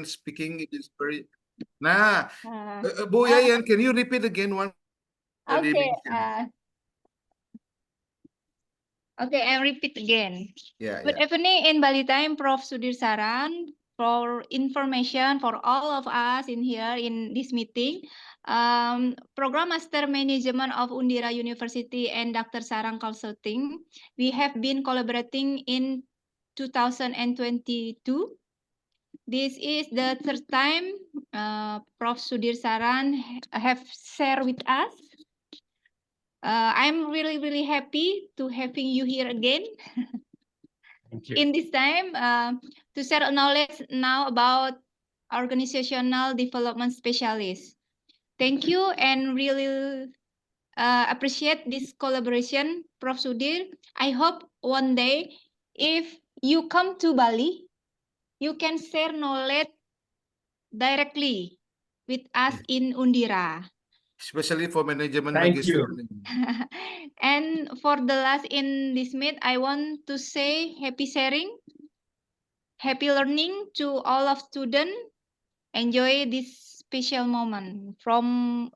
speaking is very. Nah, Bu Yayan, can you repeat again one? Okay. Okay, I repeat again. Yeah, Good evening in Bali time, Prof. Sudhir Saran. For information for all of us in here in this meeting, Program Master Management of Undira University and Dr. Sarang Consulting, we have been collaborating in 2022. This is the third time Prof. Sudhir Saran have shared with us. I'm really happy to having you here again. Thank you. In this time, to share knowledge now about organizational development specialist. Thank you and really appreciate this collaboration, Prof. Sudhir. I hope one day, if you come to Bali, you can share knowledge directly with us in Undira. especially for management. Thank Magister. you. And for the last in this meet, I want to say happy sharing, happy learning to all of students. Enjoy this special moment from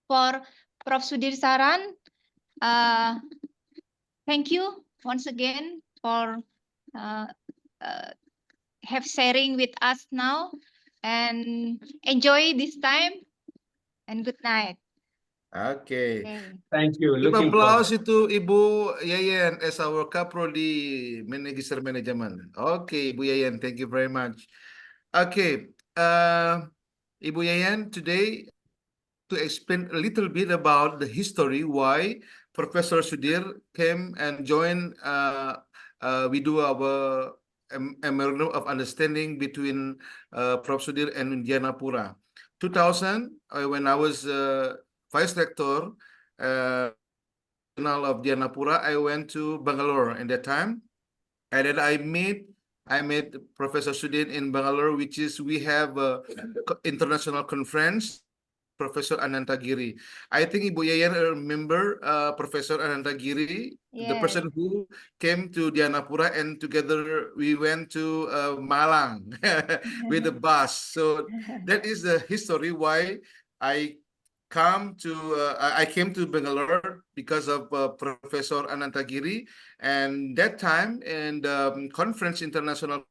for Prof. Sudhir Saran. Thank you once again for have sharing with us now, and enjoy this time, and good night. Okay. Thank you. Give Looking applause forward. itu Ibu Yayan as our Kaprodi Magister Manajemen. Okay, Ibu Yayan, thank you very much. Okay, Ibu Yayan, today to explain a little bit about the history why Professor Sudhir came and joined. We do our memorandum of understanding between Prof. Sudhir and Indianapura. 2000, when I was vice rector of Indianapura, I went to Bangalore at that time, and then I met Professor Sudhir in Bangalore, which is we have a international conference. Professor Anantagiri. I think Ibu Yayan remember Professor Anantagiri, the person who came to Dianapura, and together we went to Malang with the bus. So that is the history why I came to Bangalore because of Professor Anantagiri, and that time in the conference international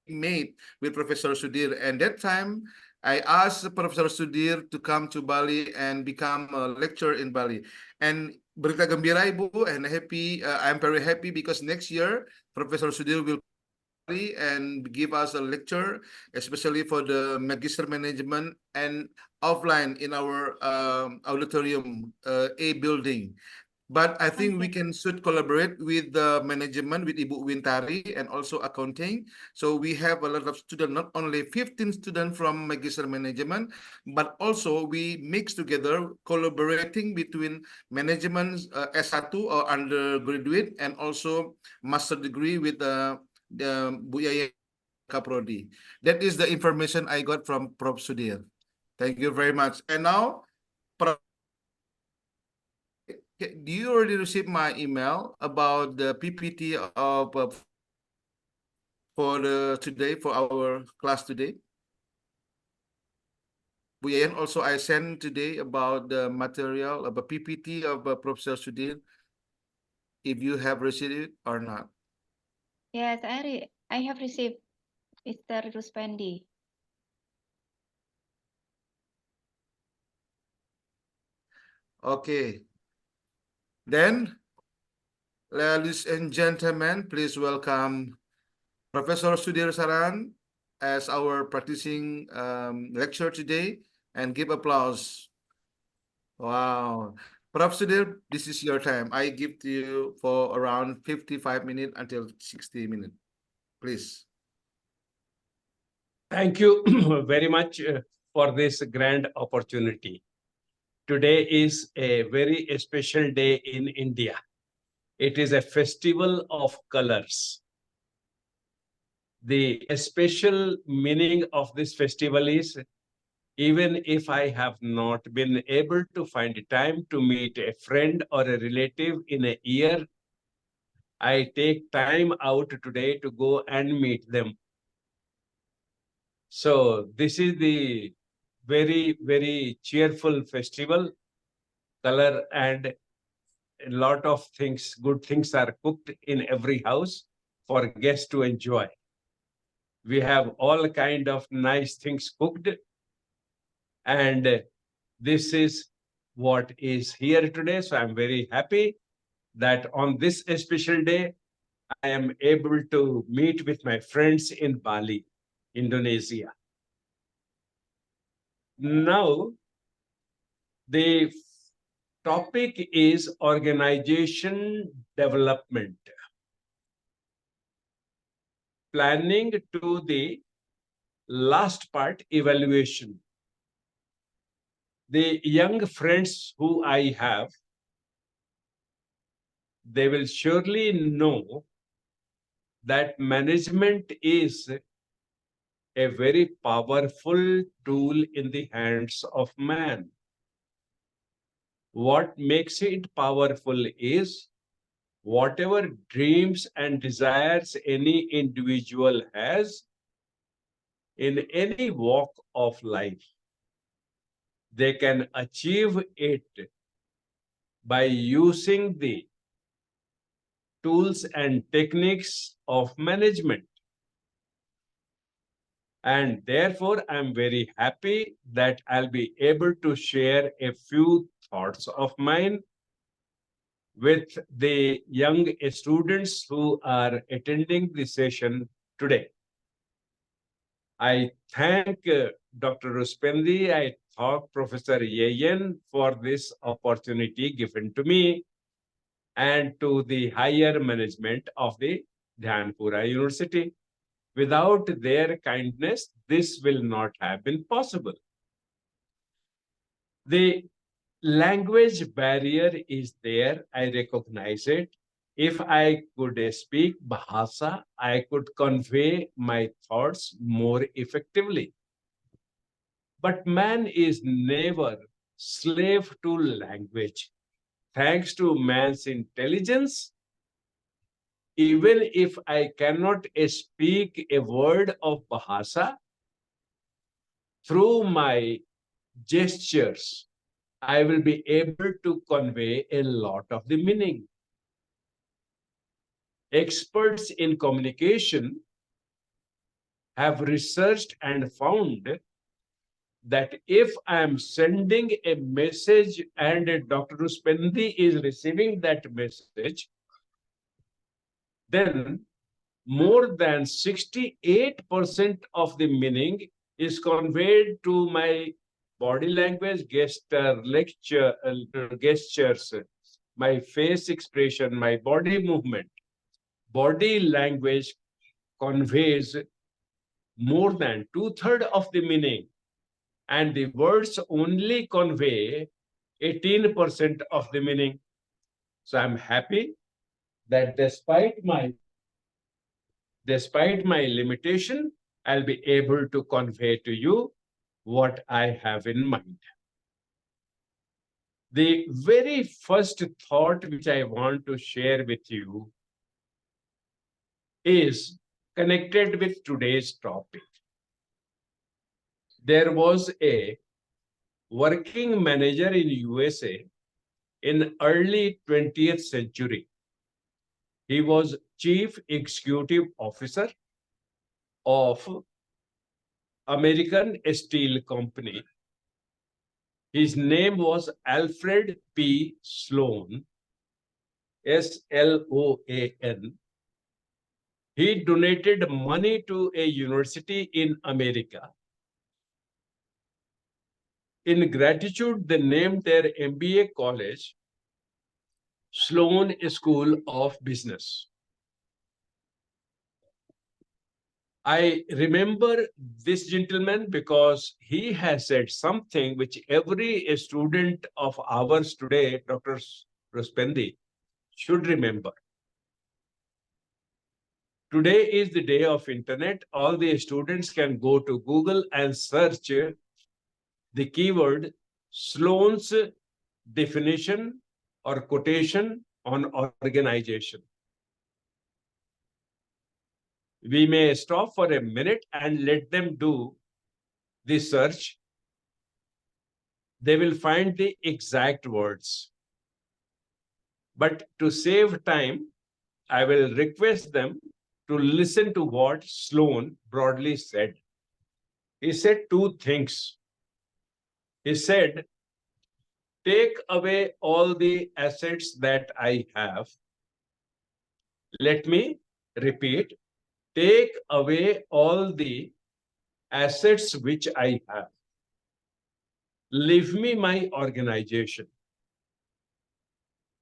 made with Professor Sudhir, and that time I asked Professor Sudhir to come to Bali and become a lecturer in Bali. And berita gembira Ibu, and happy. I'm very happy because next year Professor Sudhir will and give us a lecture, especially for the Magister Management and offline in our auditorium A building. But I think we should collaborate with the management, with Ibu Wintari, and also accounting. So we have a lot of students, not only 15 students from Magister Management, but also we mix together, collaborating between management S1 or undergraduate, and also master degree with the Bu Yaya Kaprodi. That is the information I got from Prof. Sudhir. Thank you very much. And now, do you already receive my email about the PPT of for our class today? Bu Yayan, also I sent today about the material of a PPT of Professor Sudhir. If you have received it or not? Yes, I have received, Mr. Ruspendi. Okay. Then, ladies and gentlemen, please welcome Professor Sudhir Saran as our practicing lecturer today, and give applause. Wow. Prof. Sudhir, this is your time. I give to you for around 55 minutes until 60 minutes. Please. Thank you very much for this grand opportunity. Today is a very special day in India. It is a festival of colors. The special meaning of this festival is, even if I have not been able to find time to meet a friend or a relative in a year, I take time out today to go and meet them. So this is the very, very cheerful festival. Color and a lot of things, good things are cooked in every house for guests to enjoy. We have all kind of nice things cooked, and this is what is here today. So I'm very happy that on this special day, I am able to meet with my friends in Bali, Indonesia. Now, the topic is organization development. Planning to the last part, evaluation. The young friends who I have, they will surely know that management is a very powerful tool in the hands of man. What makes it powerful is whatever dreams and desires any individual has in any walk of life, they can achieve it by using the tools and techniques of management. And therefore, I'm very happy that I'll be able to share a few thoughts of mine with the young students who are attending the session today. I thank Dr. Ruspendi, I thank Professor Yeyen for this opportunity given to me and to the higher management of the Dhyanpura University. Without their kindness, this will not have been possible. The language barrier is there, I recognize it. If I could speak Bahasa, I could convey my thoughts more effectively. But man is never slave to language. Thanks to man's intelligence, even if I cannot speak a word of Bahasa, through my gestures, I will be able to convey a lot of the meaning. Experts in communication have researched and found that if I am sending a message and Dr. Ruspendi is receiving that message, then more than 68% of the meaning is conveyed to my body language, gestures, my face expression, my body movement. Body language conveys more than 2/3 of the meaning, and the words only convey 18% of the meaning. So I'm happy that despite my limitation, I'll be able to convey to you what I have in mind. The very first thought which I want to share with you is connected with today's topic. There was a working manager in USA in early 20th century. He was Chief Executive Officer of American Steel Company. His name was Alfred P. Sloan, S-L-O-A-N. He donated money to a university in America. In gratitude, they named their MBA college Sloan School of Business. I remember this gentleman because he has said something which every student of ours today, Dr. Ruspendi, should remember. Today is the day of internet. All the students can go to Google and search the keyword Sloan's definition or quotation on organization. We may stop for a minute and let them do the search, they will find the exact words. But to save time, I will request them to listen to what Sloan broadly said. He said two things. He said, take away all the assets that I have. Let me repeat, take away all the assets which I have. Leave me my organization.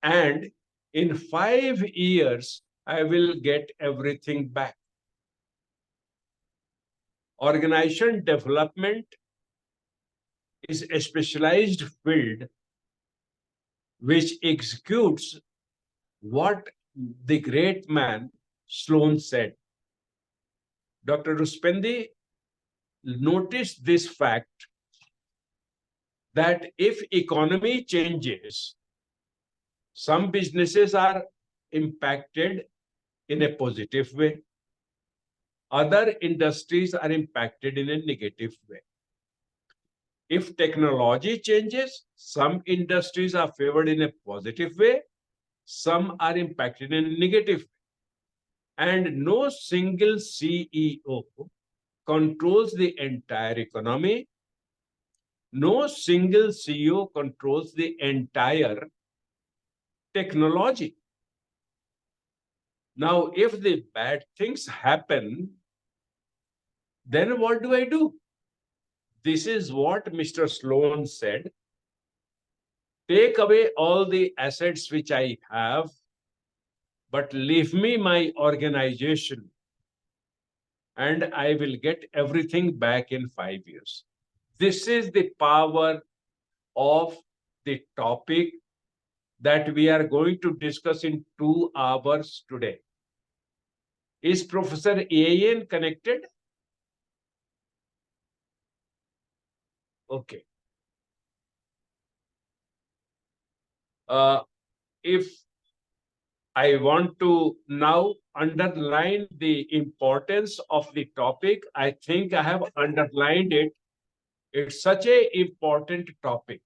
And in 5 years, I will get everything back. Organization development is a specialized field which executes what the great man Sloan said. Dr. Ruspendi noticed this fact that if economy changes, some businesses are impacted in a positive way. Other industries are impacted in a negative way. If technology changes, some industries are favored in a positive way, some are impacted in a negative way. And no single CEO controls the entire economy. No single CEO controls the entire technology. Now, if the bad things happen, then what do I do? This is what Mr. Sloan said. Take away all the assets which I have, but leave me my organization, and I will get everything back in 5 years. This is the power of the topic that we are going to discuss in 2 hours today. Is Professor Ayan connected? Okay. If I want to now underline the importance of the topic, I think I have underlined it. It's such an important topic,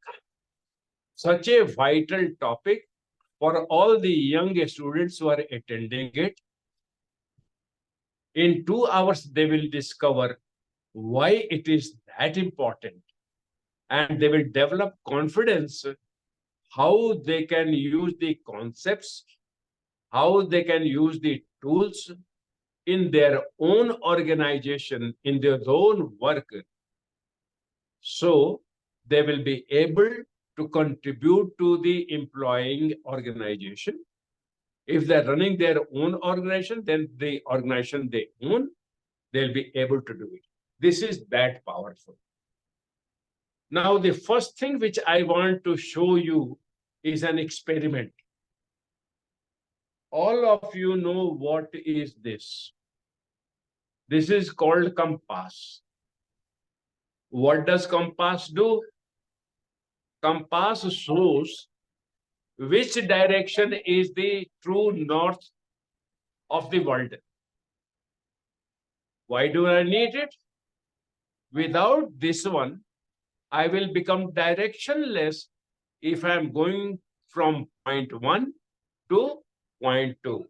such a vital topic for all the young students who are attending it. In 2 hours, they will discover why it is that important, and they will develop confidence how they can use the concepts, how they can use the tools in their own organization, in their own work. So they will be able to contribute to the employing organization. If they're running their own organization, then the organization they own, they'll be able to do it. This is that powerful. Now, the first thing which I want to show you is an experiment. All of you know what is this. This is called compass. What does compass do? Compass shows which direction is the true north of the world. Why do I need it? Without this one, I will become directionless if I'm going from point 1 to point 2.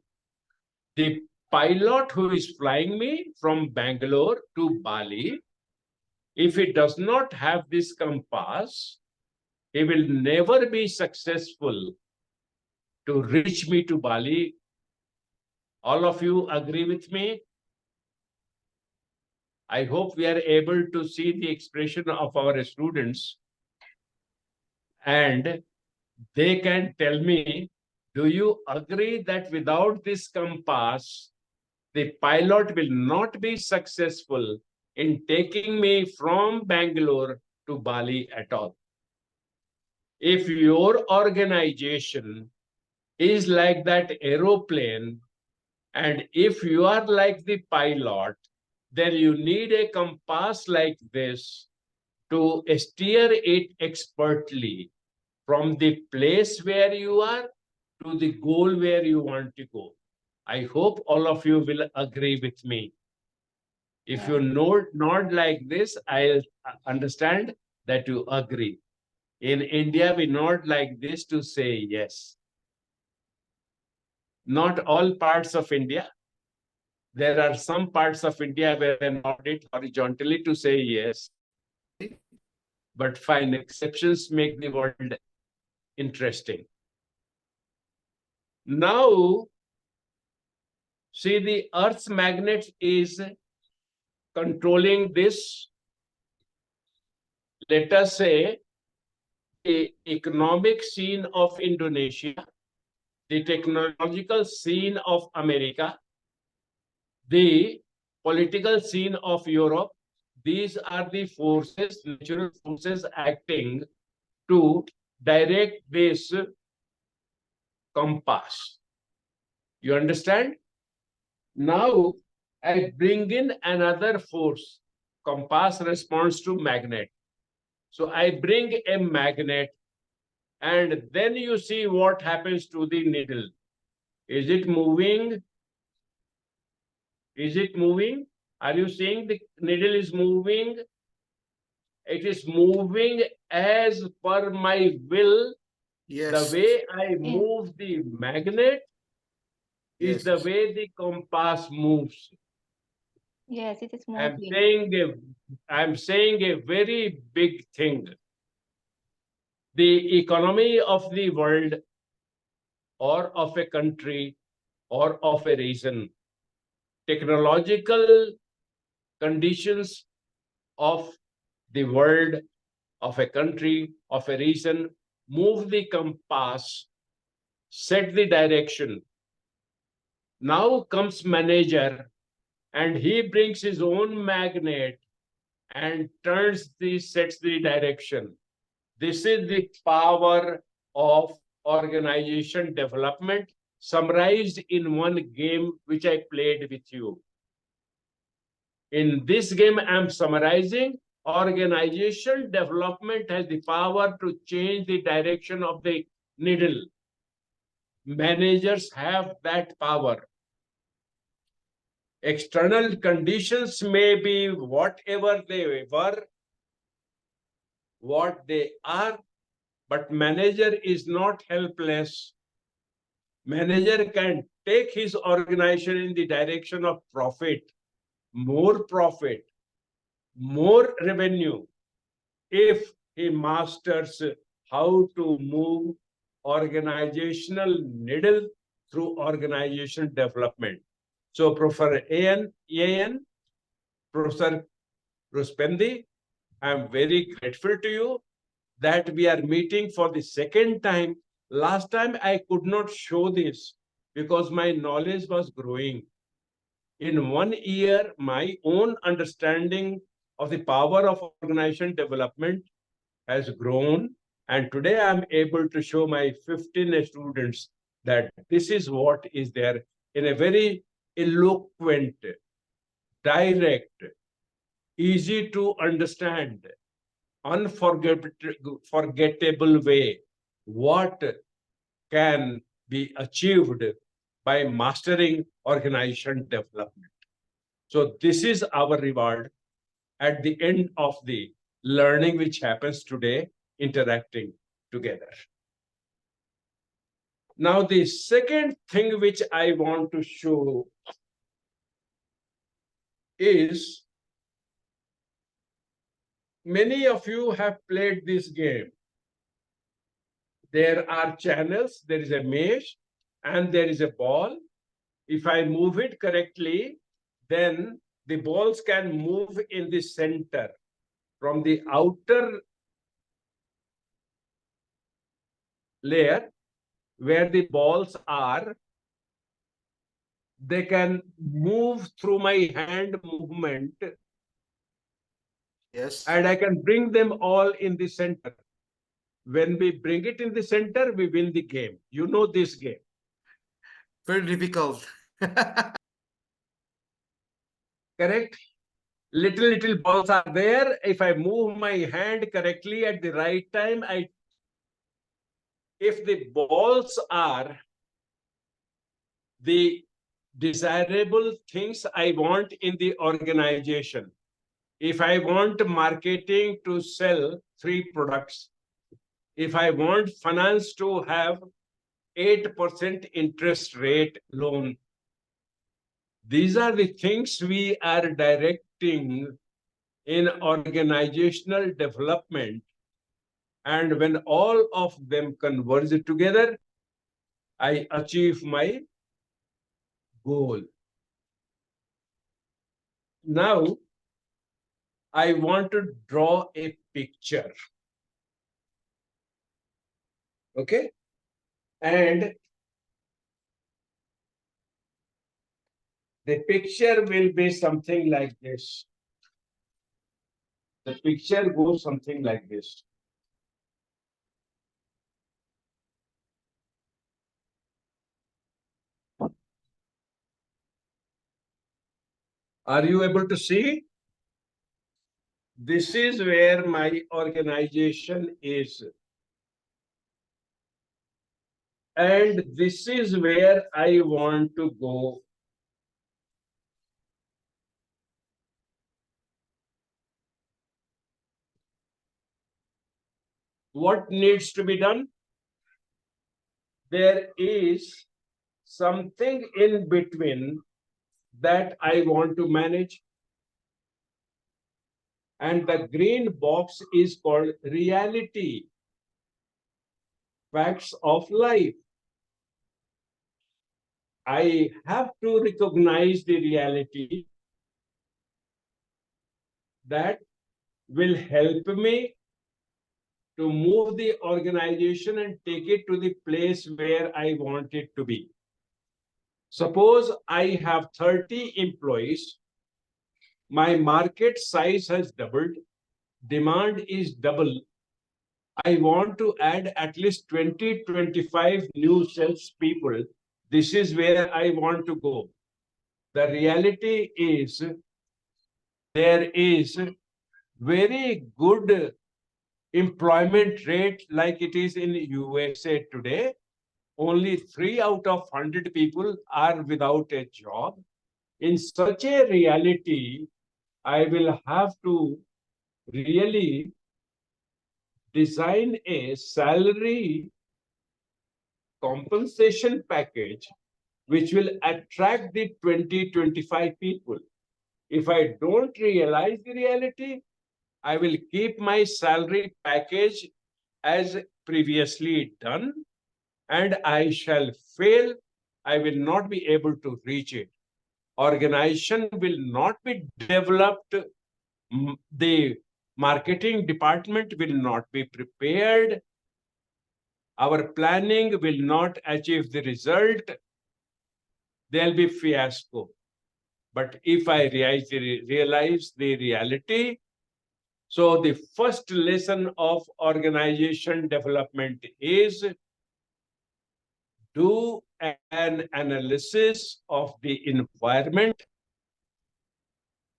The pilot who is flying me from Bangalore to Bali, if he does not have this compass, he will never be successful to reach me to Bali. All of you agree with me? I hope we are able to see the expression of our students, and they can tell me, do you agree that without this compass, the pilot will not be successful in taking me from Bangalore to Bali at all? If your organization is like that aeroplane, and if you are like the pilot, then you need a compass like this to steer it expertly from the place where you are to the goal where you want to go. I hope all of you will agree with me. If you nod like this, I'll understand that you agree. In India, we nod like this to say yes. Not all parts of India. There are some parts of India where they nod it horizontally to say yes. But fine, exceptions make the world interesting. Now, see, the Earth's magnet is controlling this, let us say, the economic scene of Indonesia, the technological scene of America, the political scene of Europe. These are the forces, natural forces acting to direct this compass. You understand? Now, I bring in another force. Compass responds to magnet. So I bring a magnet, and then you see what happens to the needle. Is it moving? Is it moving? Are you seeing the needle is moving? It is moving as per my will. Yes. The way I move the magnet is the way the compass moves. Yes, it is moving. I'm saying a very big thing. The economy of the world or of a country or of a region, technological conditions of the world, of a country, of a region, move the compass, set the direction. Now comes manager, and he brings his own magnet and sets the direction. This is the power of organization development summarized in one game which I played with you. In this game, I'm summarizing organization development has the power to change the direction of the needle. Managers have that power. External conditions may be whatever they were, what they are, but manager is not helpless. Manager can take his organization in the direction of profit, more revenue, if he masters how to move organizational needle through organization development. So Professor AN, Professor Ruspendi, I'm very grateful to you that we are meeting for the second time. Last time I could not show this because my knowledge was growing. In 1 year, my own understanding of the power of organization development has grown. And today I'm able to show my 15 students that this is what is there in a very eloquent, direct, easy to understand, unforgettable way, what can be achieved by mastering organization development. So this is our reward at the end of the learning which happens today, interacting together. Now, the second thing which I want to show is many of you have played this game. There are channels, there is a mesh, and there is a ball. If I move it correctly, then the balls can move in the center. From the outer layer, where the balls are, they can move through my hand movement. Yes. And I can bring them all in the center. When we bring it in the center, we win the game. You know this game. Very difficult. Correct? Little balls are there. If I move my hand correctly at the right time, if the balls are the desirable things I want in the organization. If I want marketing to sell 3 products, if I want finance to have 8% interest rate loan, these are the things we are directing in organizational development. And when all of them converge together, I achieve my goal. Now, I want to draw a picture. Okay? And the picture will be something like this. The picture goes something like this. Are you able to see? This is where my organization is. And this is where I want to go. What needs to be done? There is something in between that I want to manage. And the green box is called reality, facts of life. I have to recognize the reality that will help me to move the organization and take it to the place where I want it to be. Suppose I have 30 employees, my market size has doubled, demand is double. I want to add at least 20-25 new sales people. This is where I want to go. The reality is there is very good employment rate like it is in USA today. Only 3 out of 100 people are without a job. In such a reality, I will have to really design a salary compensation package which will attract the 20-25 people. If I don't realize the reality, I will keep my salary package as previously done, and I shall fail. I will not be able to reach it. Organization will not be developed. The marketing department will not be prepared. Our planning will not achieve the result. There'll be fiasco. But if I realize the reality, so the first lesson of organization development is do an analysis of the environment,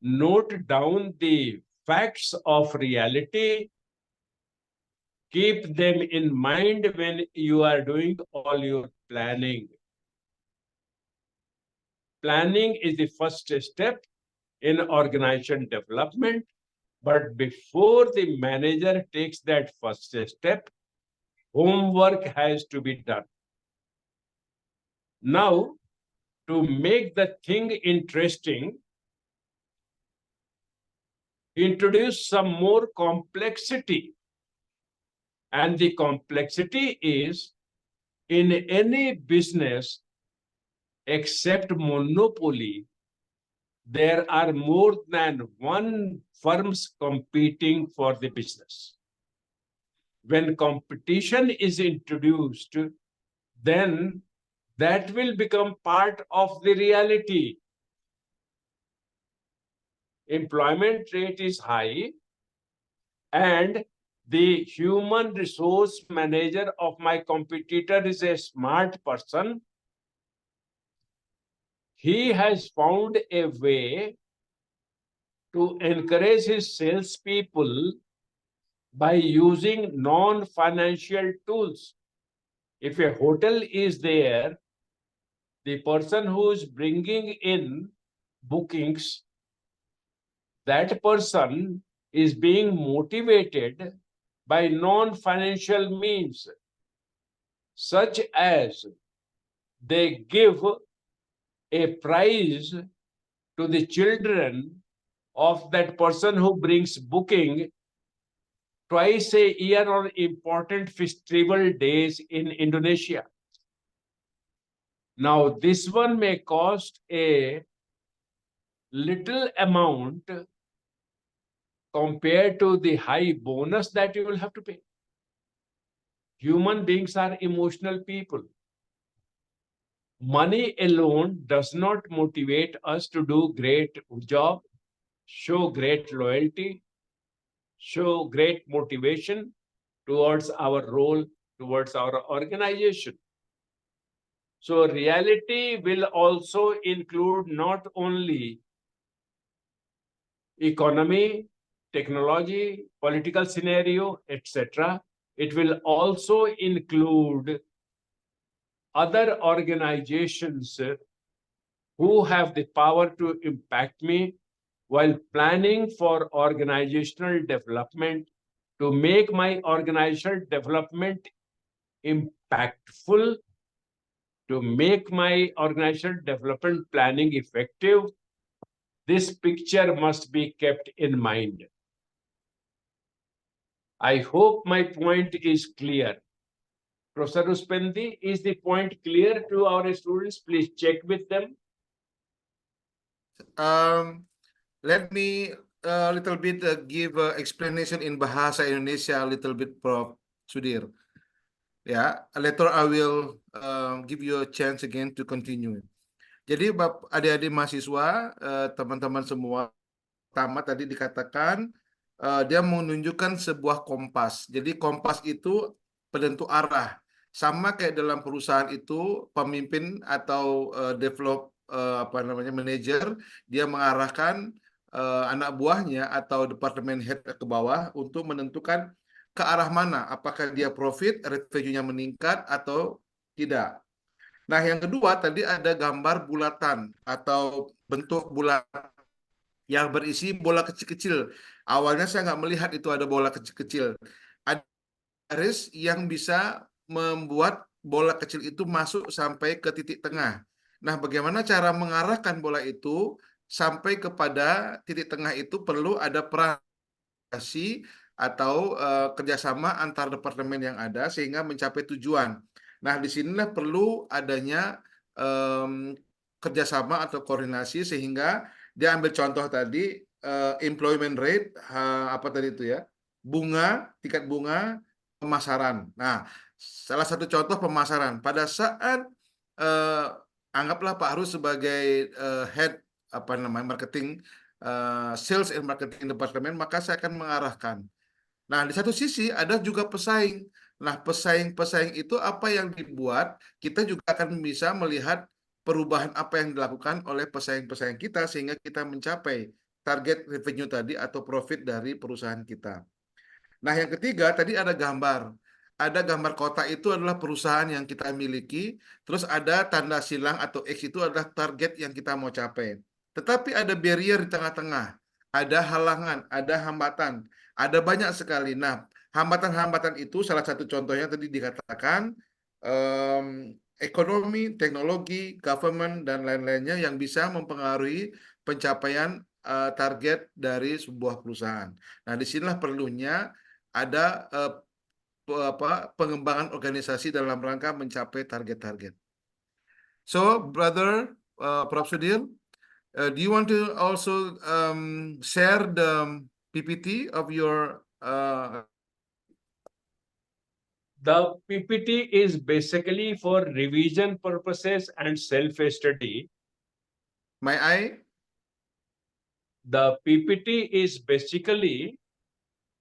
note down the facts of reality, keep them in mind when you are doing all your planning. Planning is the first step in organization development, but before the manager takes that first step, homework has to be done. Now, to make the thing interesting, introduce some more complexity. And the complexity is in any business except monopoly, there are more than one firms competing for the business. When competition is introduced, then that will become part of the reality. Employment rate is high, and the human resource manager of my competitor is a smart person. He has found a way to encourage his salespeople by using non-financial tools. If a hotel is there The person who is bringing in bookings, that person is being motivated by non-financial means, such as they give a prize to the children of that person who brings booking twice a year on important festival days in Indonesia. Now, this one may cost a little amount compared to the high bonus that you will have to pay. Human beings are emotional people. Money alone does not motivate us to do great job, show great loyalty, show great motivation towards our role, towards our organization. So reality will also include not only economy, technology, political scenario, etc. It will also include other organizations who have the power to impact me while planning for organizational development to make my organizational development impactful, to make my organizational development planning effective. This picture must be kept in mind. I hope my point is clear. Professor Ruspendi, is the point clear to our students? Please check with them. Let me a little bit give explanation in Bahasa Indonesia a little bit, Prof. Sudhir. Ya, later I will give you a chance again to continue. Jadi adik-adik mahasiswa, teman-teman semua, pertama tadi dikatakan dia menunjukkan sebuah kompas. Jadi kompas itu penentu arah. Sama kayak dalam perusahaan itu pemimpin atau manajer, dia mengarahkan anak buahnya atau departemen head ke bawah untuk menentukan ke arah mana, apakah dia profit, revenue-nya meningkat atau tidak. Nah, yang kedua tadi ada gambar bulatan atau bentuk bulat yang berisi bola kecil-kecil. Awalnya saya nggak melihat itu ada bola kecil-kecil. Ada garis yang bisa membuat bola kecil itu masuk sampai ke titik tengah. Nah, bagaimana cara mengarahkan bola itu sampai kepada titik tengah itu perlu ada peran atau kerjasama antar departemen yang ada sehingga mencapai tujuan. Nah, disinilah perlu adanya kerjasama atau koordinasi sehingga dia ambil contoh tadi employment rate apa tadi itu ya, tingkat bunga pemasaran. Nah, salah satu contoh pemasaran pada saat anggaplah Pak Arus sebagai head marketing, sales and marketing department, maka saya akan mengarahkan. Nah, di satu sisi ada juga pesaing. Nah, pesaing-pesaing itu apa yang dibuat, kita juga akan bisa melihat perubahan apa yang dilakukan oleh pesaing-pesaing kita sehingga kita mencapai target revenue tadi atau profit dari perusahaan kita. Nah, yang ketiga tadi ada gambar. Ada gambar kotak itu adalah perusahaan yang kita miliki, terus ada tanda silang atau X itu adalah target yang kita mau capai. Tetapi ada barrier di tengah-tengah, ada halangan, ada hambatan, ada banyak sekali. Nah, hambatan-hambatan itu salah satu contohnya tadi dikatakan ekonomi, teknologi, government, dan lain-lainnya yang bisa mempengaruhi pencapaian target dari sebuah perusahaan. Nah, disinilah perlunya ada pengembangan organisasi dalam rangka mencapai target-target. So, brother Prof. Sudhir, do you want to also share the PPT of your The PPT is basically for revision purposes and self-study. May I? The PPT is basically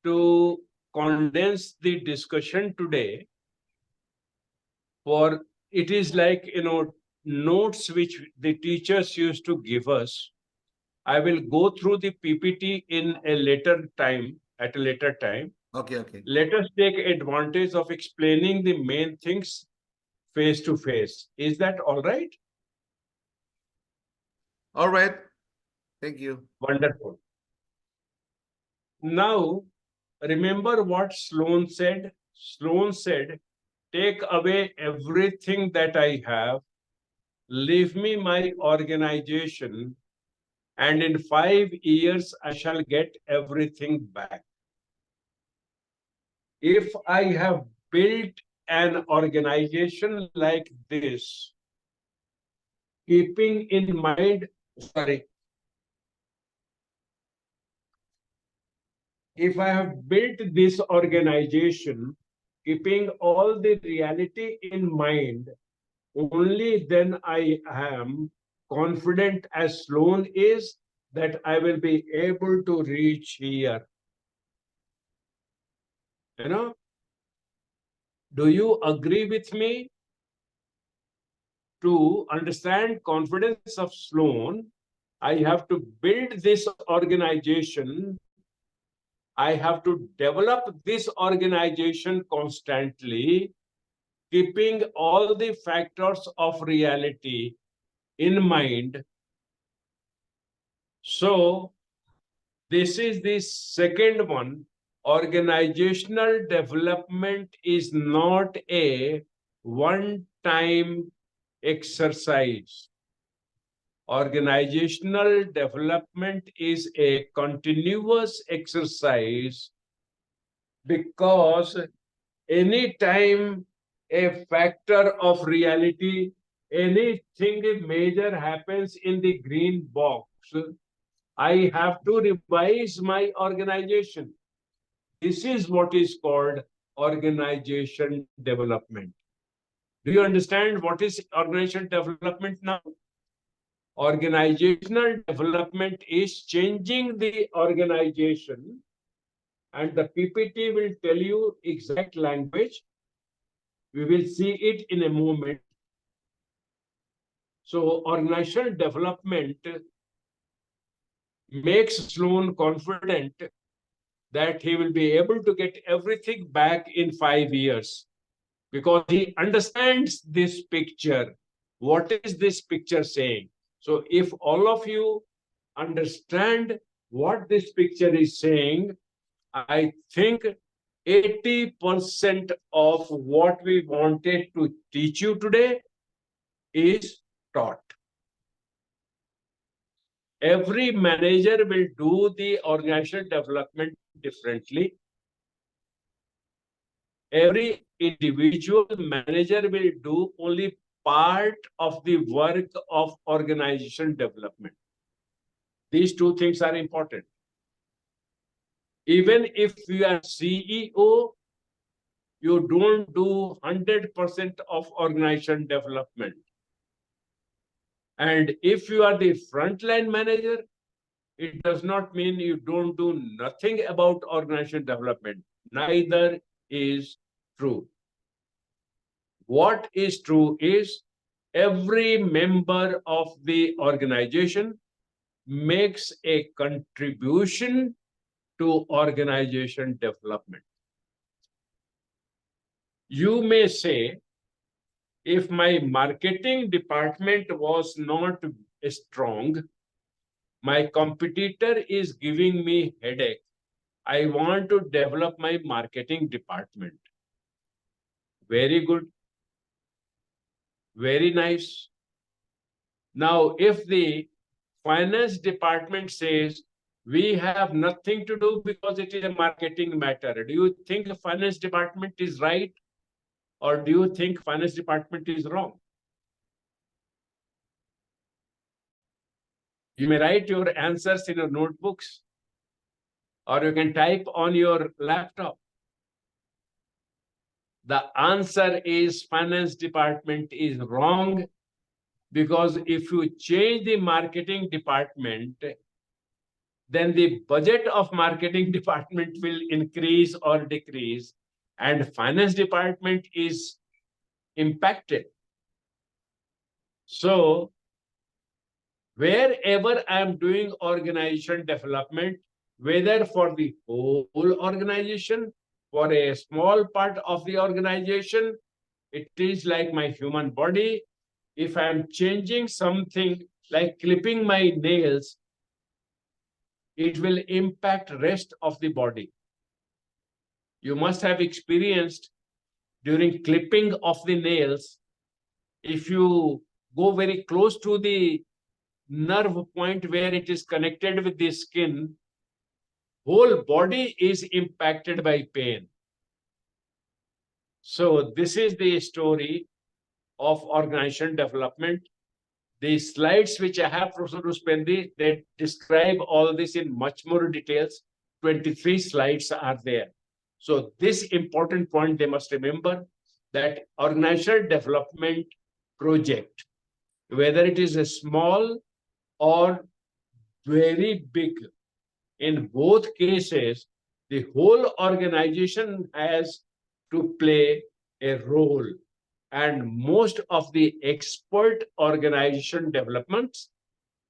to condense the discussion today. For it is like, notes which the teachers used to give us. I will go through the PPT in a later time, at a later time. Okay. Let us take advantage of explaining the main things face to face. Is that all right? All right. Thank you. Wonderful. Now, remember what Sloan said? Sloan said, take away everything that I have, leave me my organization, and in 5 years I shall get everything back. If I have built an organization like this, keeping in mind, if I have built this organization, keeping all the reality in mind, only then I am confident, as Sloan is, that I will be able to reach here. You know, do you agree with me? To understand confidence of Sloan, I have to build this organization. I have to develop this organization constantly, keeping all the factors of reality in mind. So, this is the second one. Organizational development is not a one-time exercise. Organizational development is a continuous exercise, because anytime a factor of reality, anything major happens in the green box, I have to revise my organization. This is what is called organization development. Do you understand what is organization development now? Organizational development is changing the organization, and the PPT will tell you exact language. We will see it in a moment. So organizational development makes Sloan confident that he will be able to get everything back in 5 years, because he understands this picture. What is this picture saying? So if all of you understand what this picture is saying, I think 80% of what we wanted to teach you today is taught. Every manager will do the organizational development differently. Every individual manager will do only part of the work of organization development. These two things are important. Even if you are CEO, you don't do 100% of organization development. And if you are the frontline manager, it does not mean you don't do nothing about organization development. Neither is true. What is true is every member of the organization makes a contribution to organization development. You may say, if my marketing department was not strong, my competitor is giving me headache, I want to develop my marketing department. Very good. Very nice. Now, if the finance department says, we have nothing to do because it is a marketing matter, do you think the finance department is right? Or do you think finance department is wrong? You may write your answers in your notebooks, or you can type on your laptop. The answer is finance department is wrong, because if you change the marketing department, then the budget of marketing department will increase or decrease, and finance department is impacted. So wherever I am doing organization development, whether for the whole organization, for a small part of the organization, it is like my human body. If I am changing something like clipping my nails, it will impact rest of the body. You must have experienced during clipping of the nails, if you go very close to the nerve point where it is connected with the skin, whole body is impacted by pain. So this is the story of organization development. The slides which I have, Professor Ruspendi, they describe all this in much more details. 23 slides are there. So this important point they must remember, that organizational development project, whether it is a small or very big, in both cases, the whole organization has to play a role. And most of the expert organization developments,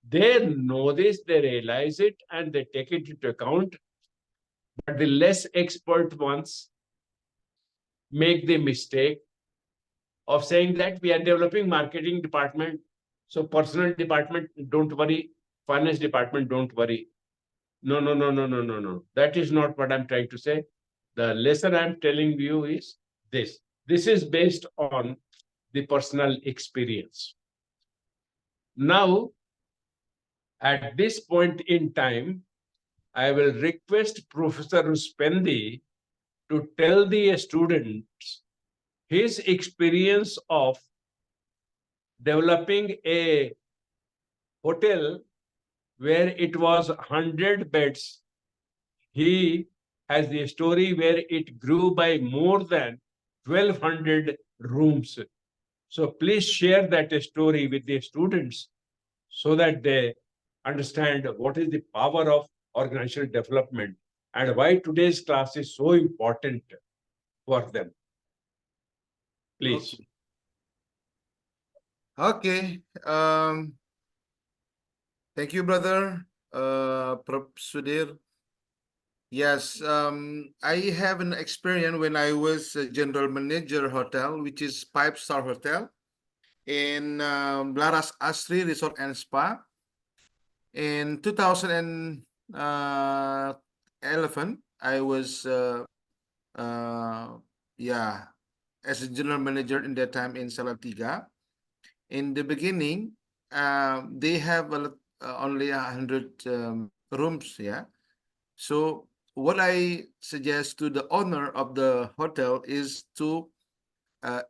they know this, they realize it, and they take it into account. But the less expert ones make the mistake of saying that we are developing marketing department, so personal department, don't worry, finance department, don't worry. No, no, no, no, no, no, no. That is not what I'm trying to say. The lesson I'm telling you is this. This is based on the personal experience. Now, at this point in time, I will request Professor Ruspendi to tell the students his experience of developing a hotel where it was 100 beds. He has the story where it grew by more than 1,200 rooms. So please share that story with the students so that they understand what is the power of organizational development and why today's class is so important for them. Please. Okay. Thank you, brother. Prof. Sudhir. Yes, I have an experience when I was a general manager hotel, which is 5-star hotel in Laras Asri Resort and Spa. In 2011, I was yeah, as a general manager in that time in Salatiga. In the beginning, they have only 100 rooms. Yeah. So what I suggest to the owner of the hotel is to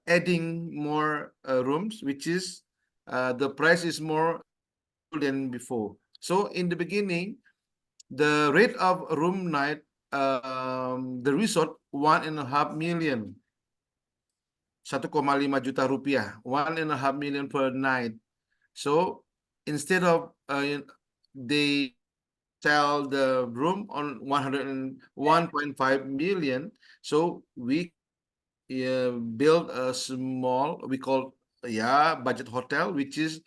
adding more rooms, which is the price is more than before. So in the beginning, the rate of room night, the resort 1.5 million, 1,5 juta rupiah, 1.5 million per night. So instead of they sell the room on 101.5 million, so we build a small, we call budget hotel, which is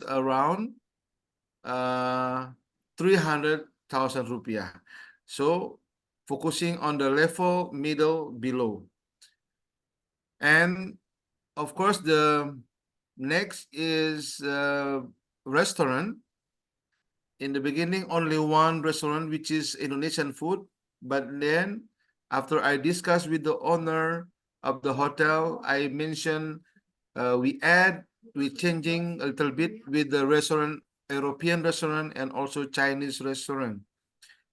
around 300,000 rupiah. So focusing on the level middle below. And of course, the next is restaurant. In the beginning, only one restaurant, which is Indonesian food. But then after I discussed with the owner of the hotel, I mentioned we changing a little bit with the restaurant, European restaurant and also Chinese restaurant.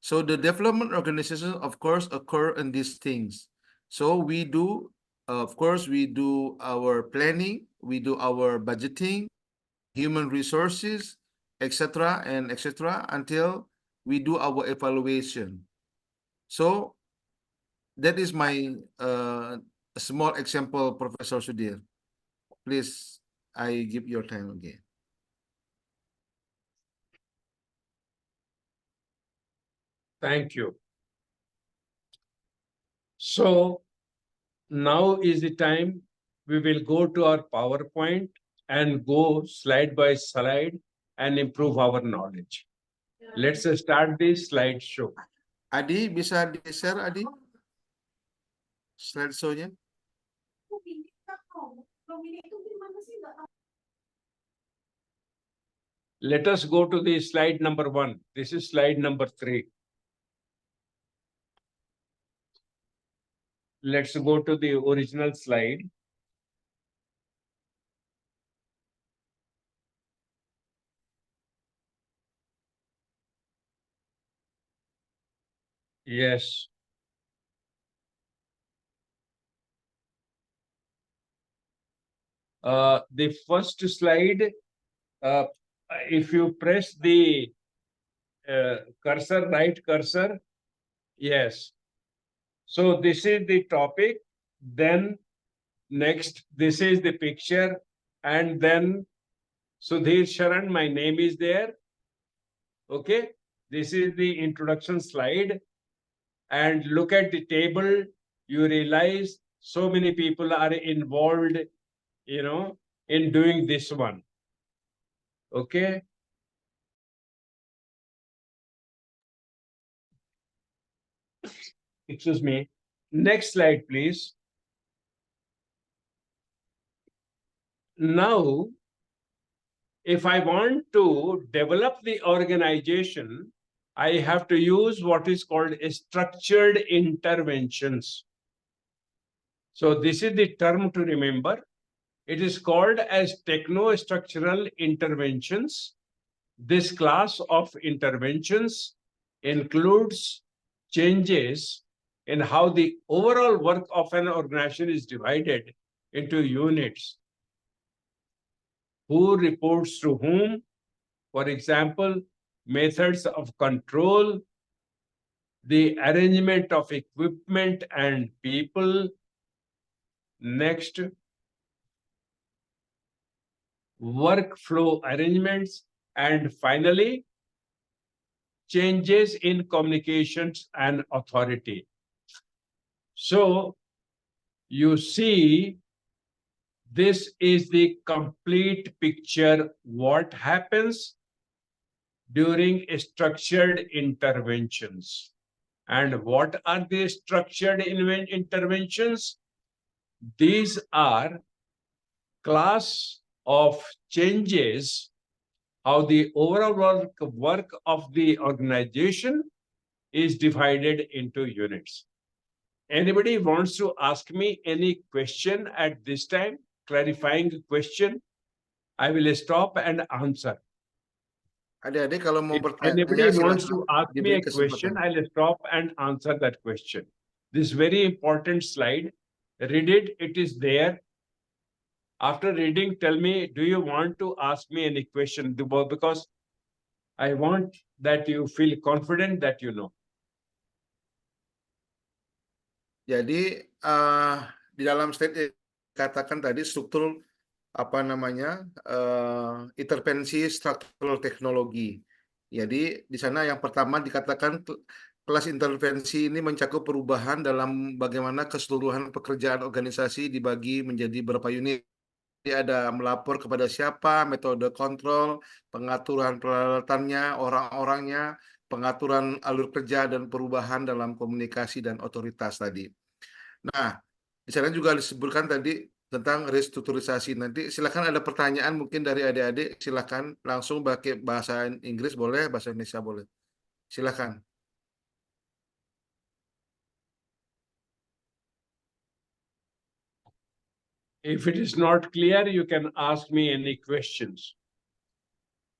So the development organization, of course, occur in these things. So we do, of course, we do our planning, we do our budgeting, human resources, etc. and etc. until we do our evaluation. So that is my small example, Professor Sudhir. Please, I give your time again. Thank you. So now is the time we will go to our PowerPoint and go slide by slide and improve our knowledge. Let's start this slideshow. Adi, bisa di-share, Adi? Slideshow-nya. Let us go to the slide number 1. This is slide number 3. Let's go to the original slide. Yes. The first slide, if you press the cursor, right cursor, yes. So this is the topic. Then next, this is the picture. And then Sudhir Sharan, my name is there. Okay. This is the introduction slide. And look at the table. You realize so many people are involved, you know, in doing this one. Okay. Excuse me. Next slide, please. Now, if I want to develop the organization, I have to use what is called structured interventions. So this is the term to remember. It is called as techno-structural interventions. This class of interventions includes changes in how the overall work of an organization is divided into units. Who reports to whom? For example, methods of control, the arrangement of equipment and people. Next, workflow arrangements. And finally, changes in communications and authority. So you see, this is the complete picture what happens during structured interventions. And what are the structured interventions? These are class of changes, how the overall work of the organization is divided into units. Anybody wants to ask me any question at this time, clarifying question? I will stop and answer. Adik-adik kalau mau If bertanya, anybody wants silakan to ask me diberi a question, kesempatan. I'll stop and answer that question. This very important slide, read it, it is there. After reading, tell me, do you want to ask me any question? Because I want that you feel confident that you know. Jadi di dalam slide katakan tadi struktur apa namanya intervensi struktural teknologi. Jadi di sana yang pertama dikatakan kelas intervensi ini mencakup perubahan dalam bagaimana keseluruhan pekerjaan organisasi dibagi menjadi beberapa unit. Jadi ada melapor kepada siapa, metode kontrol, pengaturan peralatannya, orang-orangnya, pengaturan alur kerja dan perubahan dalam komunikasi dan otoritas tadi. Nah, di sana juga disebutkan tadi tentang restrukturisasi. Nanti silakan ada pertanyaan mungkin dari adik-adik, silakan langsung pakai bahasa Inggris boleh, bahasa Indonesia boleh. Silakan. If it is not clear, you can ask me any questions.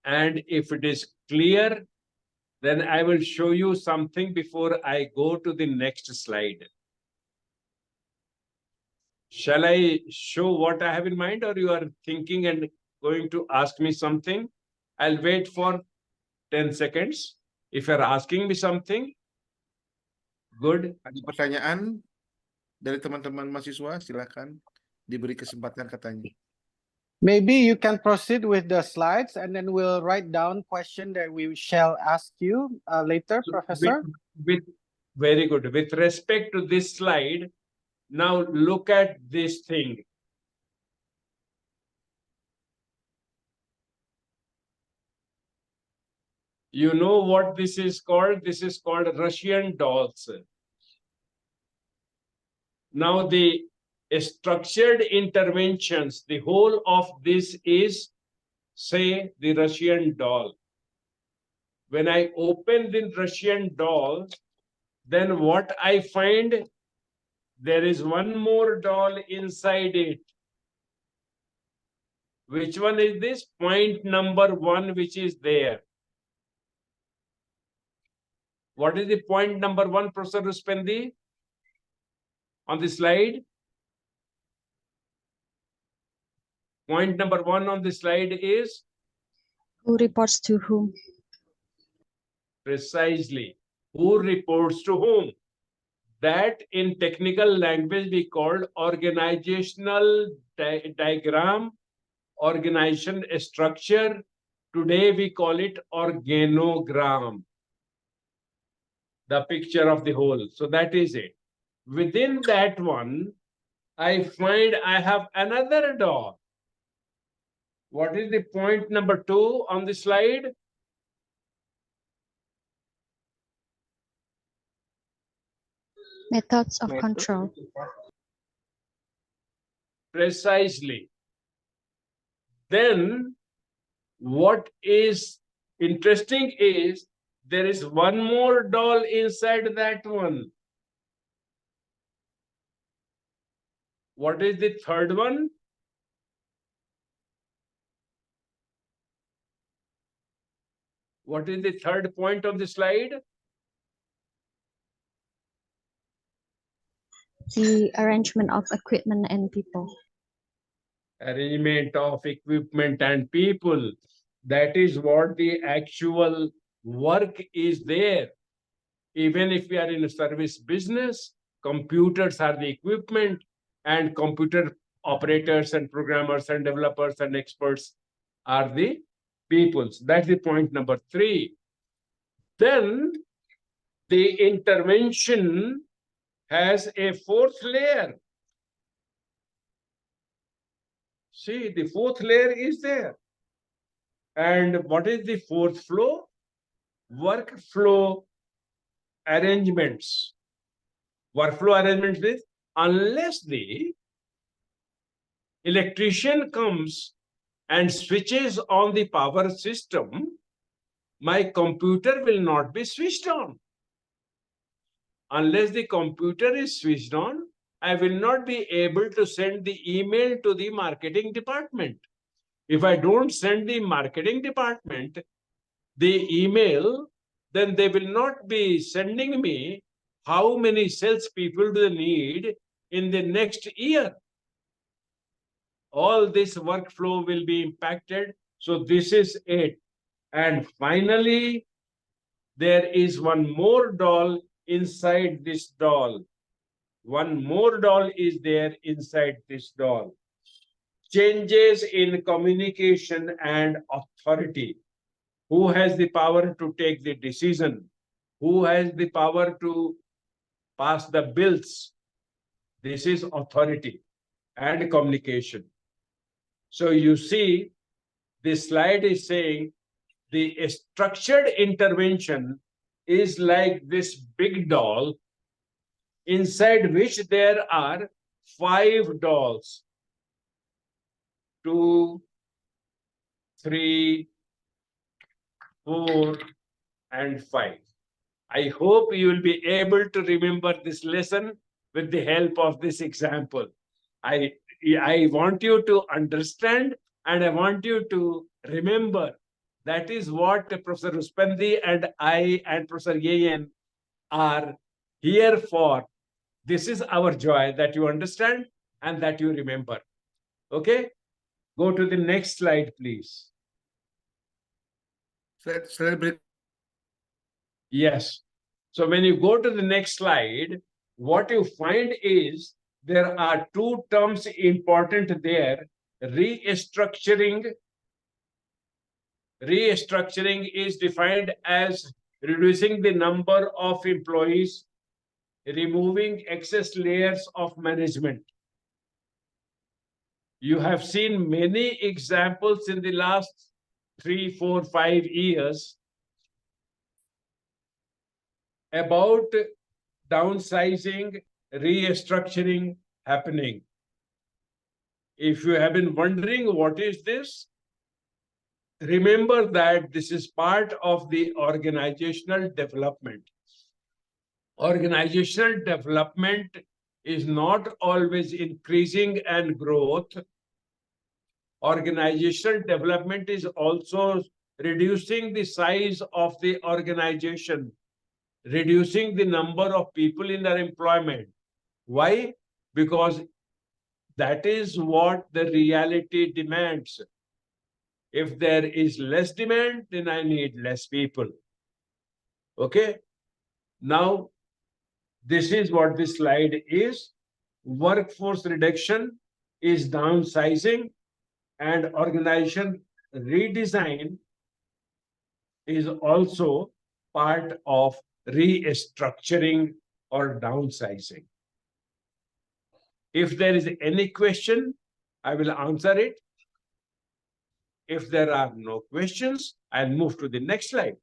And if it is clear, then I will show you something before I go to the next slide. Shall I show what I have in mind, or you are thinking and going to ask me something? I'll wait for 10 seconds. If you're asking me something, good. Ada pertanyaan dari teman-teman mahasiswa, silakan diberi kesempatan katanya. Maybe you can proceed with the slides and then we'll write down question that we shall ask you later, Professor. Very good. With respect to this slide, now look at this thing. You know what this is called? This is called Russian dolls. Now the structured interventions, the whole of this is say the Russian doll. When I open the Russian doll, then what I find, there is one more doll inside it. Which one is this? Point number 1, which is there. What is the point number 1, Professor Ruspendi? On the slide? Point number 1 on the slide is? Who reports to whom? Precisely. Who reports to whom? That in technical language we call organizational diagram, organization structure. Today we call it organogram. The picture of the whole. So that is it. Within that one, I find I have another doll. What is the point number 2 on the slide? Methods of control. Precisely. Then what is interesting is there is one more doll inside that one. What is the third one? What is the third point of the slide? The arrangement of equipment and people. Arrangement of equipment and people. That is what the actual work is there. Even if we are in a service business, computers are the equipment, and computer operators and programmers and developers and experts are the peoples. That's the point number 3. Then the intervention has a 4th layer. See, the 4th layer is there. And what is the 4th flow? Workflow arrangements. Workflow arrangements is, unless the electrician comes and switches on the power system, my computer will not be switched on. Unless the computer is switched on, I will not be able to send the email to the marketing department. If I don't send the marketing department the email, then they will not be sending me how many salespeople do they need in the next year. All this workflow will be impacted. So this is it. And finally, there is one more doll inside this doll. One more doll is there inside this doll. Changes in communication and authority. Who has the power to take the decision? Who has the power to pass the bills? This is authority and communication. So you see, this slide is saying the structured intervention is like this big doll inside which there are 5 dolls. 2, 3, 4, and 5. I hope you will be able to remember this lesson with the help of this example. I want you to understand and I want you to remember. That is what Professor Ruspendi and I and Professor Yeyen are here for. This is our joy, that you understand and that you remember. Okay? Go to the next slide, please. Yes. So when you go to the next slide, what you find is there are 2 terms important there. Restructuring. Restructuring is defined as reducing the number of employees, removing excess layers of management. You have seen many examples in the last 3, 4, 5 years about downsizing, restructuring happening. If you have been wondering what is this, remember that this is part of the organizational development. Organizational development is not always increasing and growth. Organizational development is also reducing the size of the organization, reducing the number of people in their employment. Why? Because that is what the reality demands. If there is less demand, then I need less people. Okay? Now, this is what this slide is. Workforce reduction is downsizing, and organization redesign is also part of restructuring or downsizing. If there is any question, I will answer it. If there are no questions, I'll move to the next slide.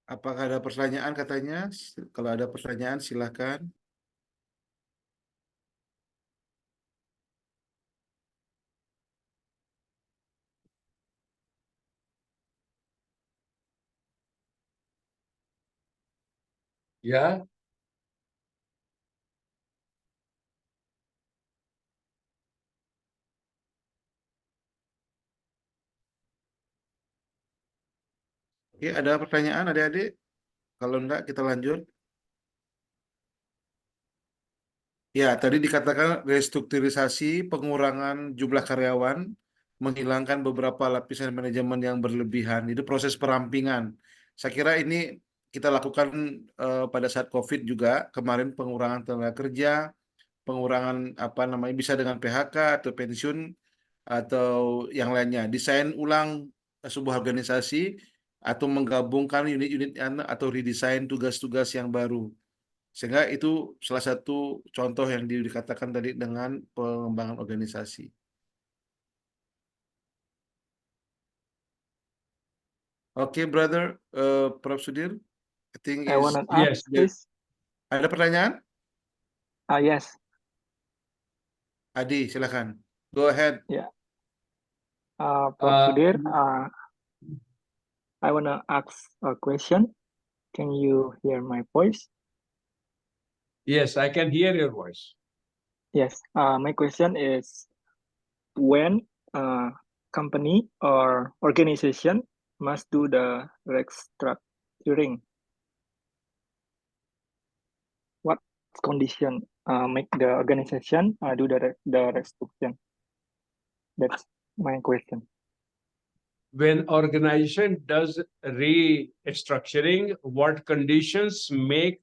Apakah ada pertanyaan katanya? Kalau ada pertanyaan silakan. Ya, Oke, ada pertanyaan adik-adik? Kalau enggak, kita lanjut. Ya, tadi dikatakan restrukturisasi, pengurangan jumlah karyawan, menghilangkan beberapa lapisan manajemen yang berlebihan. Itu proses perampingan. Saya kira ini kita lakukan pada saat COVID juga. Kemarin pengurangan tenaga kerja, pengurangan apa namanya bisa dengan PHK atau pensiun atau yang lainnya. Desain ulang sebuah organisasi atau menggabungkan unit-unit atau redesign tugas-tugas yang baru. Sehingga itu salah satu contoh yang dikatakan tadi dengan pengembangan organisasi. Oke, brother, Prof. Sudhir, I think I want to yes, ask, please. ada pertanyaan? Yes. Adi, silakan. Go ahead. Prof. Sudhir, I want to ask a question. Can you hear my voice? yes, I can hear your voice. Yes. My question is, when company or organization must do the restructuring? What condition make the organization do the restructuring? That's my question. When organization does restructuring, what conditions make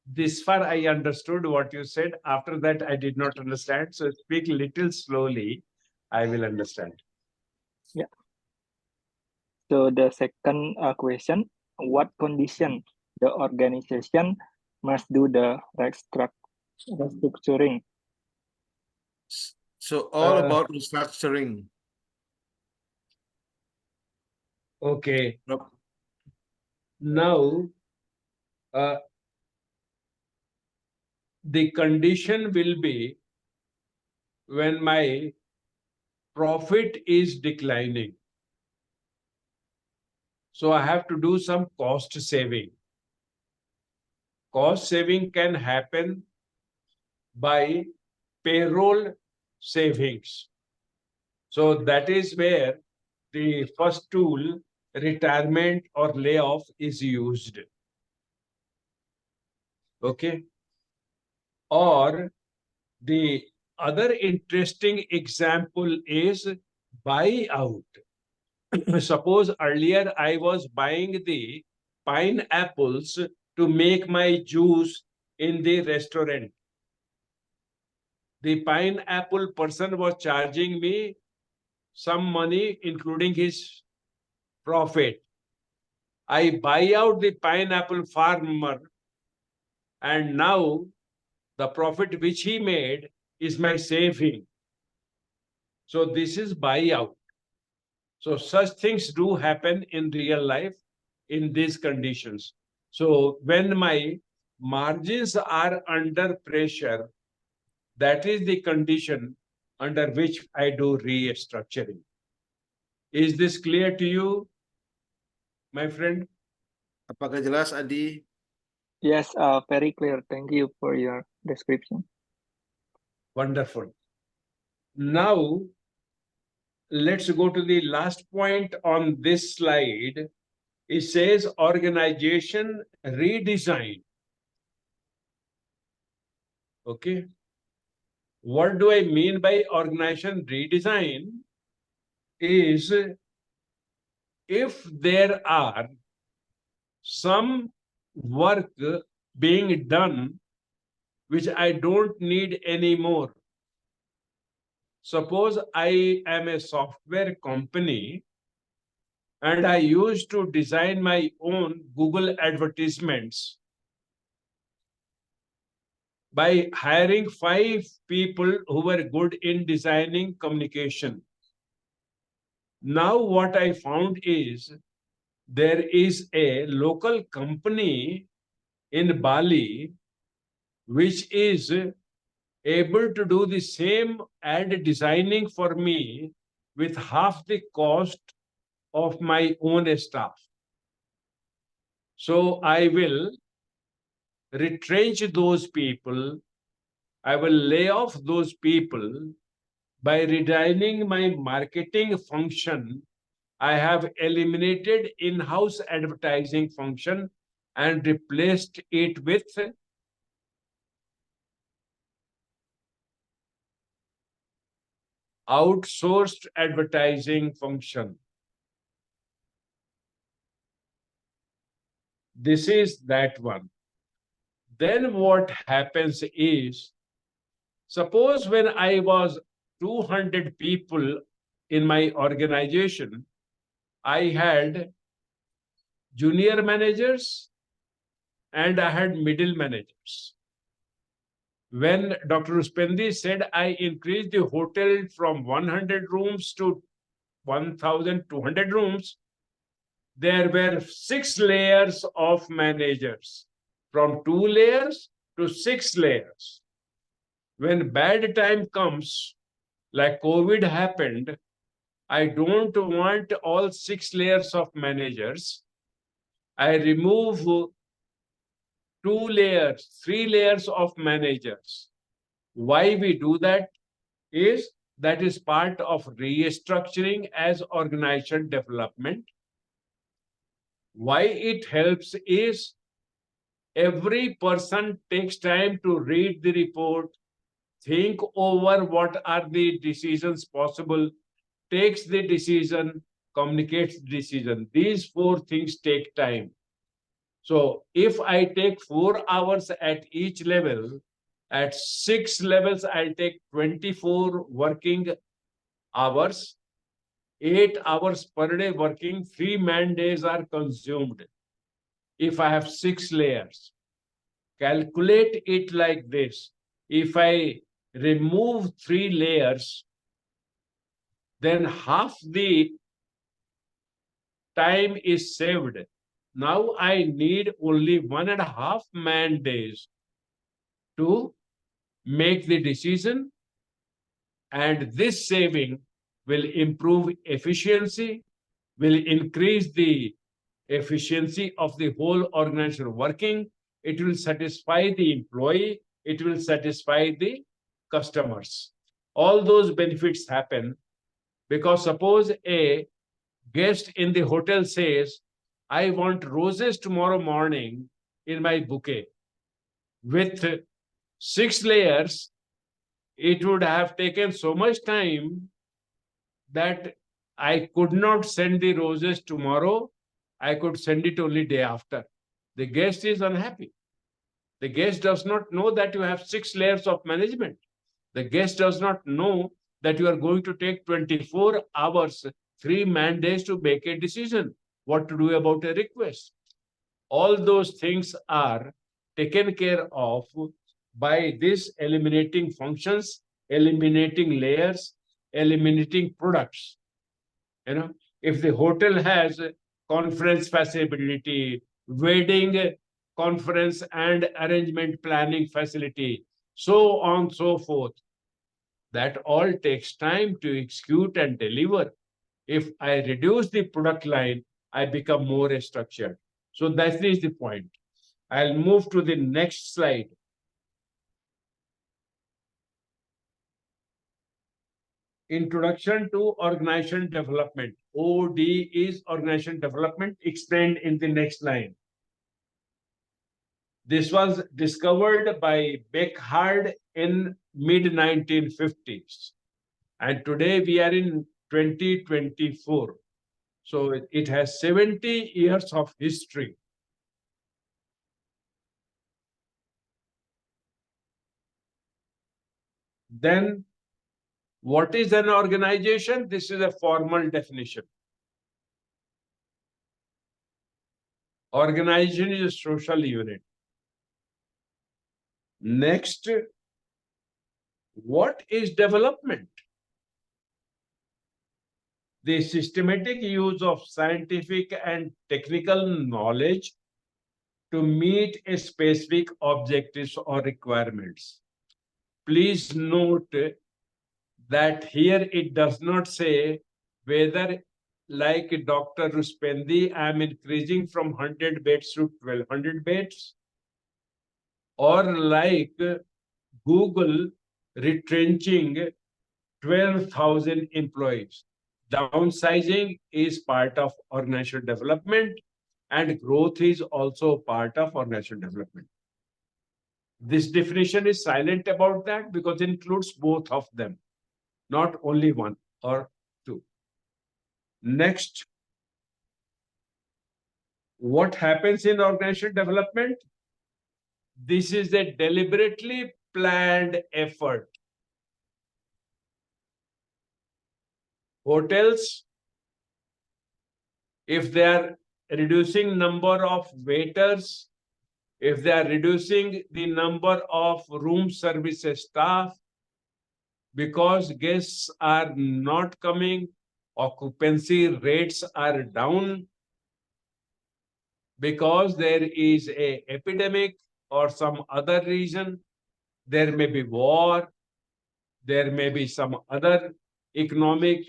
this far? I understood what you said. After that, I did not understand. So speak little slowly. I will understand. So the second question, what condition the organization must do the restructuring? So all about restructuring. Okay. Prof. Now, the condition will be when my profit is declining. So I have to do some cost saving. Cost saving can happen by payroll savings. So that is where the first tool, retirement or layoff, is used. Okay. Or the other interesting example is buyout. Suppose earlier I was buying the pineapples to make my juice in the restaurant. The pineapple person was charging me some money, including his profit. I buy out the pineapple farmer, and now the profit which he made is my saving. So this is buyout. So such things do happen in real life in these conditions. So when my margins are under pressure. That is the condition under which I do restructuring. Is this clear to you, my friend? Apakah jelas, Adi? Yes, very clear. Thank you for your description. Wonderful. Now, let's go to the last point on this slide. It says organization redesign. Okay. What do I mean by organization redesign? Is if there are some work being done which I don't need anymore. Suppose I am a software company and I used to design my own Google advertisements by hiring 5 people who were good in designing communication. Now what I found is there is a local company in Bali which is able to do the same ad designing for me with half the cost of my own staff. So I will retrench those people. I will lay off those people. By redesigning my marketing function, I have eliminated in-house advertising function and replaced it with outsourced advertising function. This is that one. Then what happens is, suppose when I was 200 people in my organization, I had junior managers and I had middle managers. When Dr. Uspendi said I increased the hotel from 100 rooms to 1,200 rooms, there were 6 layers of managers, from 2 layers to 6 layers. When bad time comes, like COVID happened, I don't want all 6 layers of managers. I remove 2 layers, 3 layers of managers. Why we do that is that is part of restructuring as organization development. Why it helps is every person takes time to read the report, think over what are the decisions possible, takes the decision, communicates the decision. These 4 things take time. So if I take 4 hours at each level, at 6 levels, I'll take 24 working hours, 8 hours per day working, 3 man days are consumed. If I have 6 layers, calculate it like this. If I remove 3 layers, then half the time is saved. Now I need only 1.5 man days to make the decision, and this saving will improve efficiency, will increase the efficiency of the whole organization working. It will satisfy the employee, it will satisfy the customers. All those benefits happen because suppose a guest in the hotel says, I want roses tomorrow morning in my bouquet. With 6 layers, it would have taken so much time that I could not send the roses tomorrow. I could send it only day after. The guest is unhappy. The guest does not know that you have 6 layers of management. The guest does not know that you are going to take 24 hours, 3 man days to make a decision, what to do about a request. All those things are taken care of by this eliminating functions, eliminating layers, eliminating products. You know, if the hotel has conference facility, wedding conference and arrangement planning facility, so on, so forth. That all takes time to execute and deliver. If I reduce the product line, I become more structured. So that is the point. I'll move to the next slide. Introduction to Organization Development. OD is Organization Development, explained in the next line. This was discovered by Beckhard in mid-1950s. And today we are in 2024. So it has 70 years of history. Then, what is an organization? This is a formal definition. Organization is a social unit. Next, what is development? The systematic use of scientific and technical knowledge to meet a specific objectives or requirements. Please note that here it does not say whether, like Dr. Ruspendi, I am increasing from 100 beds to 1200 beds, or like Google retrenching 12,000 employees. Downsizing is part of organizational development, and growth is also part of organizational development. This definition is silent about that because it includes both of them, not only one or two. Next, what happens in organizational development? This is a deliberately planned effort. Hotels, if they are reducing number of waiters, if they are reducing the number of room services staff, because guests are not coming, occupancy rates are down, because there is an epidemic or some other reason, there may be war, there may be some other economic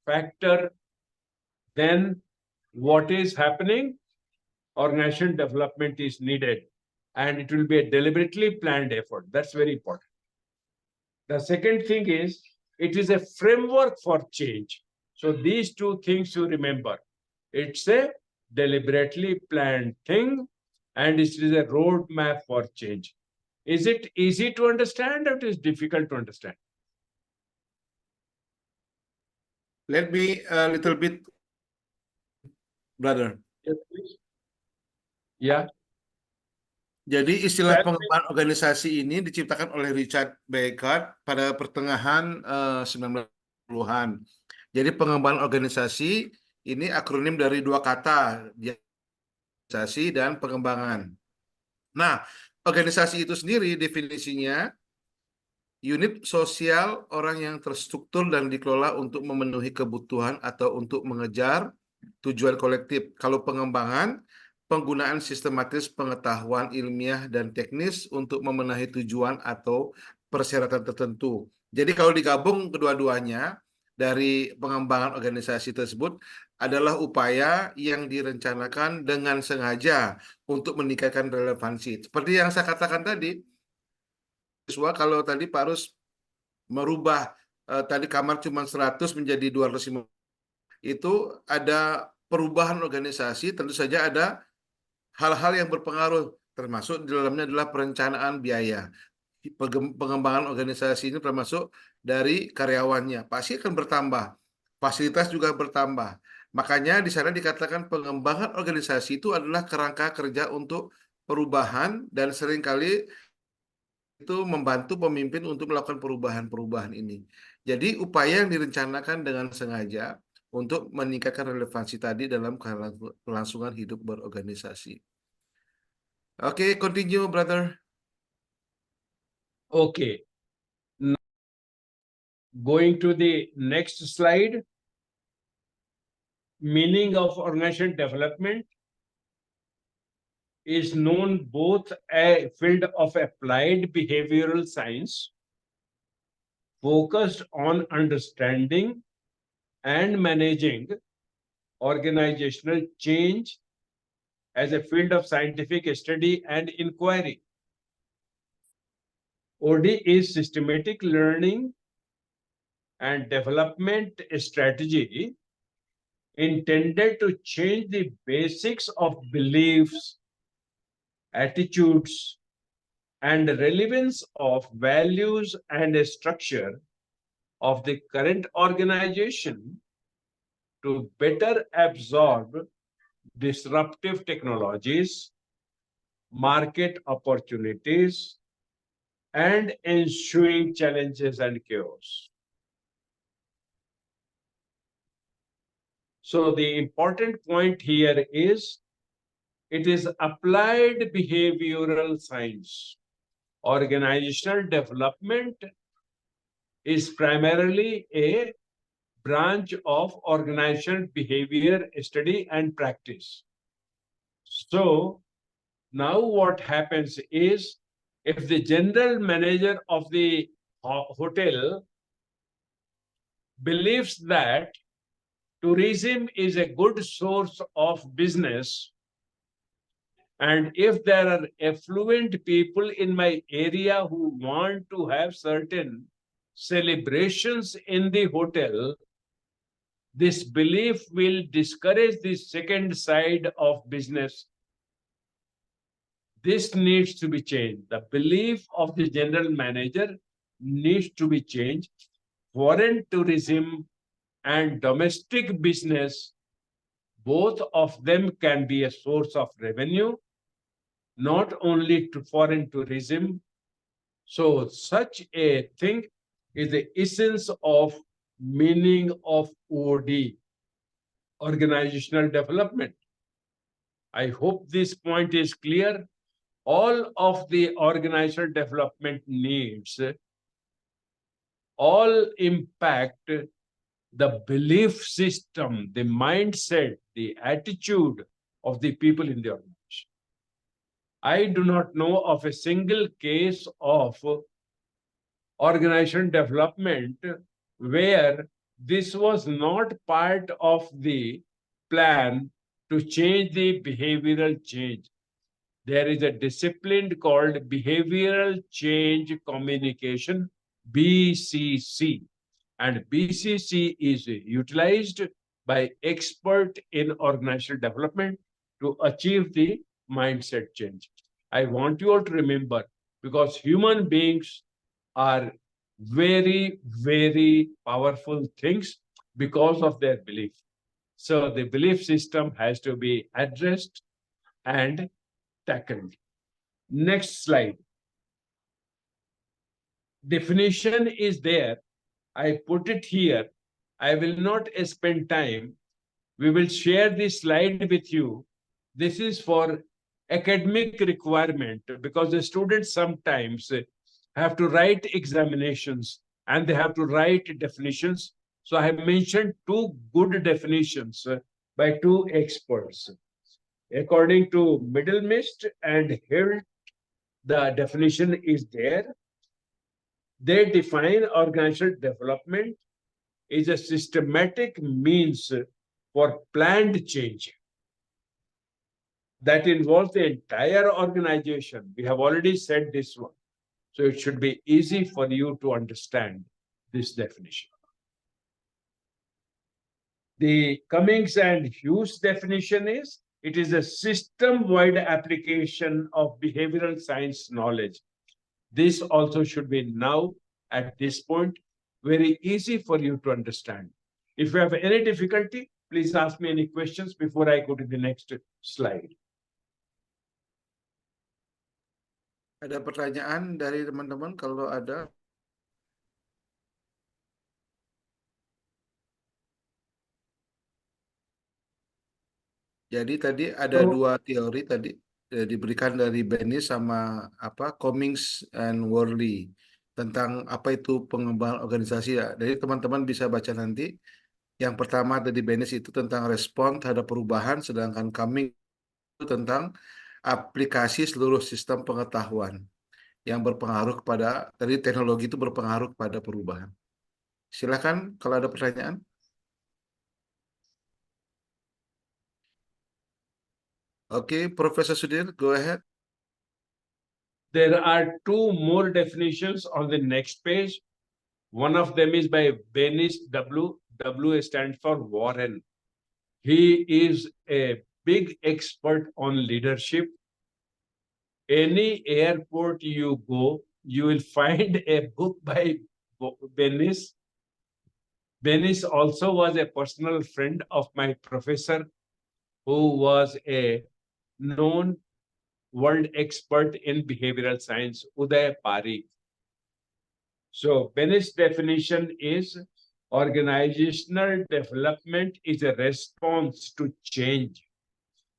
factor, then what is happening? Organization development is needed, and it will be a deliberately planned effort. That's very important. The second thing is, it is a framework for change. So these two things you remember. It's a deliberately planned thing, and it is a roadmap for change. Is it easy to understand or it is difficult to understand? Let me a little bit, brother. Yes, please. Yeah. Jadi istilah pengembangan organisasi ini diciptakan oleh Richard Beckard pada pertengahan 1990-an. Jadi pengembangan organisasi ini akronim dari dua kata, organisasi dan pengembangan. Nah, organisasi itu sendiri definisinya unit sosial orang yang terstruktur dan dikelola untuk memenuhi kebutuhan atau untuk mengejar tujuan kolektif. Kalau pengembangan, penggunaan sistematis pengetahuan ilmiah dan teknis untuk memenuhi tujuan atau persyaratan tertentu. Jadi kalau digabung kedua-duanya dari pengembangan organisasi tersebut adalah upaya yang direncanakan dengan sengaja untuk meningkatkan relevansi. Seperti yang saya katakan tadi, kalau tadi Pak Rus merubah tadi kamar cuma 100 menjadi 250, itu ada perubahan organisasi, tentu saja ada hal-hal yang berpengaruh, termasuk di dalamnya adalah perencanaan biaya. Pengembangan organisasi ini termasuk dari karyawannya, pasti akan bertambah, fasilitas juga bertambah. Makanya di sana dikatakan pengembangan organisasi itu adalah kerangka kerja untuk perubahan, dan seringkali itu membantu pemimpin untuk melakukan perubahan-perubahan ini. Jadi upaya yang direncanakan dengan sengaja untuk meningkatkan relevansi tadi dalam kelangsungan hidup berorganisasi. Oke, continue, brother. Okay. Now, going to the next slide. Meaning of organization development is known both a field of applied behavioral science focused on understanding and managing organizational change as a field of scientific study and inquiry. OD is systematic learning and development strategy intended to change the basics of beliefs, attitudes, and relevance of values and structure of the current organization to better absorb disruptive technologies, market opportunities, and ensuing challenges and chaos. So the important point here is it is applied behavioral science. Organizational development is primarily a branch of organizational behavior study and practice. So now what happens is if the general manager of the hotel believes that tourism is a good source of business, and if there are affluent people in my area who want to have certain celebrations in the hotel, this belief will discourage the second side of business. This needs to be changed. The belief of the general manager needs to be changed. Foreign tourism and domestic business, both of them can be a source of revenue, not only to foreign tourism. So such a thing is the essence of meaning of OD, organizational development. I hope this point is clear. All of the organizational development needs all impact the belief system, the mindset, the attitude of the people in the organization. I do not know of a single case of organization development where this was not part of the plan to change the behavioral change. There is a discipline called Behavioral Change Communication, BCC. And BCC is utilized by expert in organizational development to achieve the mindset change. I want you all to remember, because human beings are very, very powerful things because of their belief. So the belief system has to be addressed and tackled. Next slide. Definition is there. I put it here. I will not spend time. We will share this slide with you. This is for academic requirement because the students sometimes have to write examinations and they have to write definitions. So I have mentioned two good definitions by two experts. According to Middle Mist and Hill, the definition is there. They define organizational development is a systematic means for planned change that involves the entire organization. We have already said this one. So it should be easy for you to understand this definition. The Cummings and Hughes definition is, it is a system-wide application of behavioral science knowledge. This also should be now, at this point, very easy for you to understand. If you have any difficulty, please ask me any questions before I go to the next slide. Ada pertanyaan dari teman-teman kalau ada? Jadi tadi ada dua teori tadi diberikan dari Benny sama Cummings and Worley tentang apa itu pengembangan organisasi ya. Jadi teman-teman bisa baca nanti. Yang pertama dari Benny itu tentang respon terhadap perubahan, sedangkan Cummings itu tentang aplikasi seluruh sistem pengetahuan yang berpengaruh kepada, tadi teknologi itu berpengaruh kepada perubahan. Silakan kalau ada pertanyaan. Okay, Professor Sudhir, go ahead. There are two more definitions on the next page. One of them is by Benis W. W stands for Warren. He is a big expert on leadership. Any airport you go, you will find a book by Benis. Benis also was a personal friend of my professor, who was a known world expert in behavioral science, Uday Parikh. So Benis' definition is organizational development is a response to change.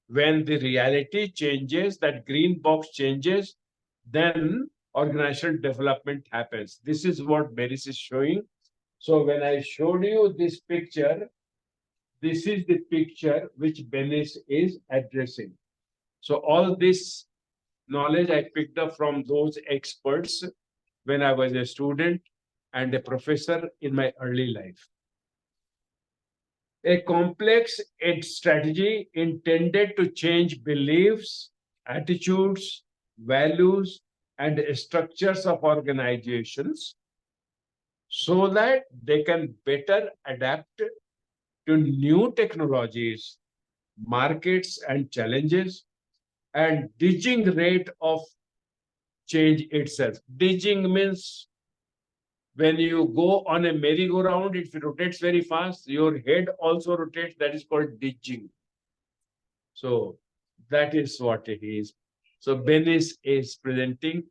When the reality changes, that green box changes, then organizational development happens. This is what Benis is showing. So when I showed you this picture, this is the picture which Benis is addressing. So all this knowledge I picked up from those experts when I was a student and a professor in my early life. A complex strategy intended to change beliefs, attitudes, values, and structures of organizations so that they can better adapt to new technologies, markets, and challenges, and ditching rate of change itself. Ditching means when you go on a merry-go-round, it rotates very fast. Your head also rotates. That is called ditching. So that is what it is. So Benis is presenting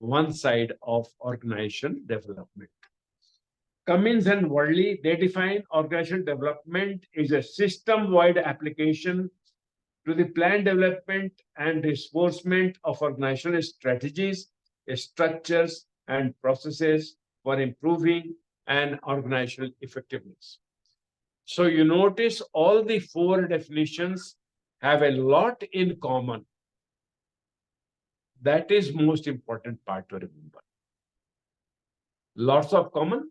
one side of organization development. Cummins and Worley, they define organizational development is a system-wide application to the plan development and reinforcement of organizational strategies, structures, and processes for improving an organizational effectiveness. So you notice all the four definitions have a lot in common. That is most important part to remember. Lots of common,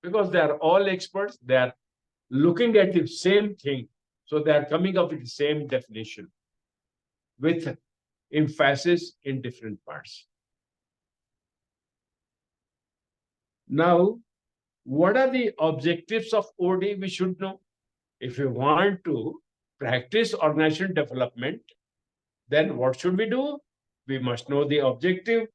because they are all experts, they are looking at the same thing. So they are coming up with the same definition with emphasis in different parts. Now, what are the objectives of OD we should know? If you want to practice organizational development, then what should we do? We must know the objective,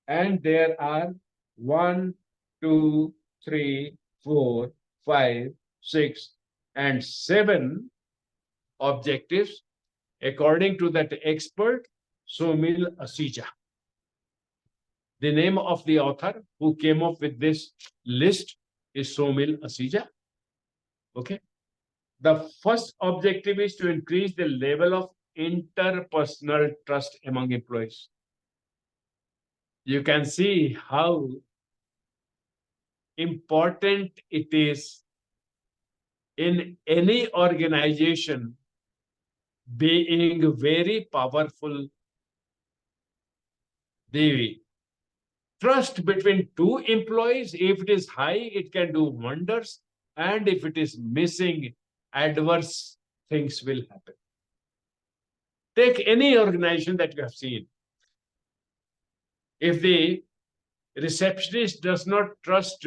and there are 1, 2, 3, 4, 5, 6, and 7 objectives according to that expert, Somil Asija. The name of the author who came up with this list is Somil Asija. Okay. The first objective is to increase the level of interpersonal trust among employees. You can see how important it is in any organization being very powerful. The trust between two employees, if it is high, it can do wonders. And if it is missing, adverse things will happen. Take any organization that you have seen. If the receptionist does not trust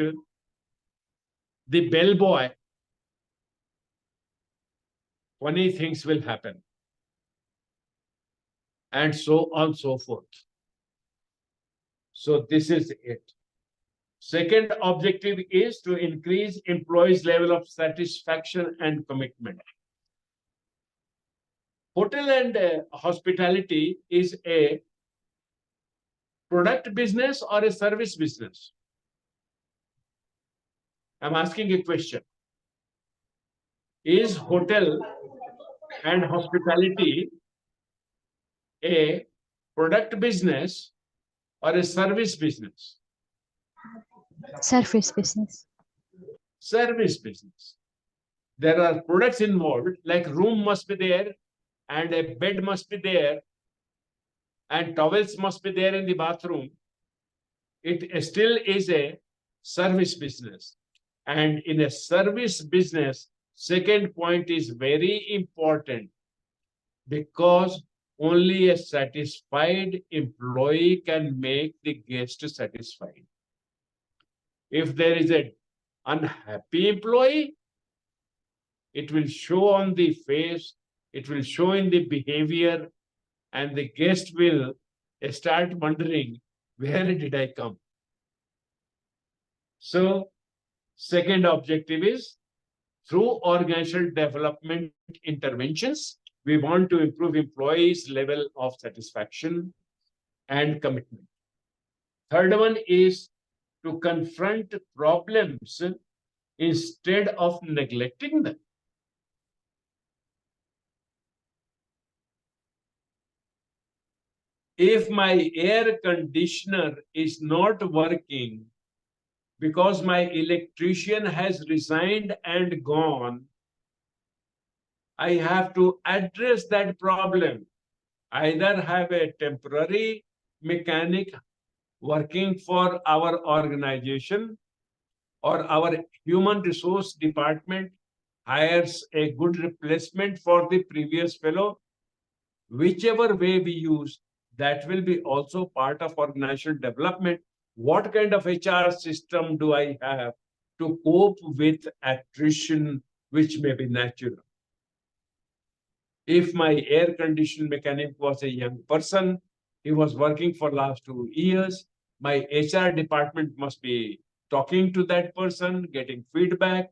the bellboy, funny things will happen. And so on and so forth. So this is it. Second objective is to increase employees' level of satisfaction and commitment. Hotel and hospitality is a product business or a service business? I'm asking a question. Is hotel and hospitality a product business or a service business? Service business. Service business. There are products involved, like room must be there and a bed must be there and towels must be there in the bathroom, it still is a service business. And in a service business, second point is very important, because only a satisfied employee can make the guest satisfied. If there is an unhappy employee, it will show on the face, it will show in the behavior, and the guest will start wondering, where did I come? So, second objective is, through organizational development interventions, we want to improve employees' level of satisfaction and commitment. Third one is to confront problems instead of neglecting them. If my air conditioner is not working because my electrician has resigned and gone, I have to address that problem. Either have a temporary mechanic working for our organization, or our human resource department hires a good replacement for the previous fellow. Whichever way we use, that will be also part of organizational development. What kind of HR system do I have to cope with attrition, which may be natural? If my air conditioning mechanic was a young person, he was working for last 2 years, my HR department must be talking to that person, getting feedback,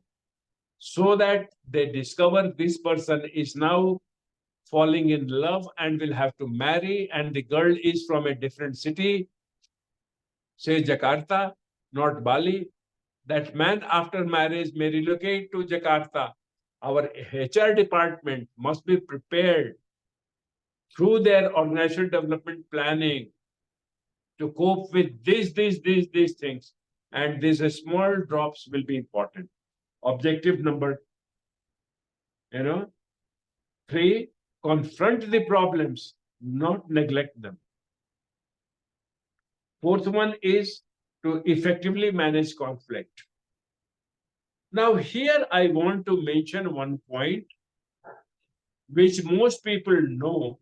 so that they discover this person is now falling in love and will have to marry, and the girl is from a different city, say Jakarta, not Bali. That man after marriage may relocate to Jakarta. Our HR department must be prepared through their organizational development planning to cope with these things. And these small drops will be important. Objective number 3, confront the problems, not neglect them. Fourth one is to effectively manage conflict. Now here I want to mention one point which most people know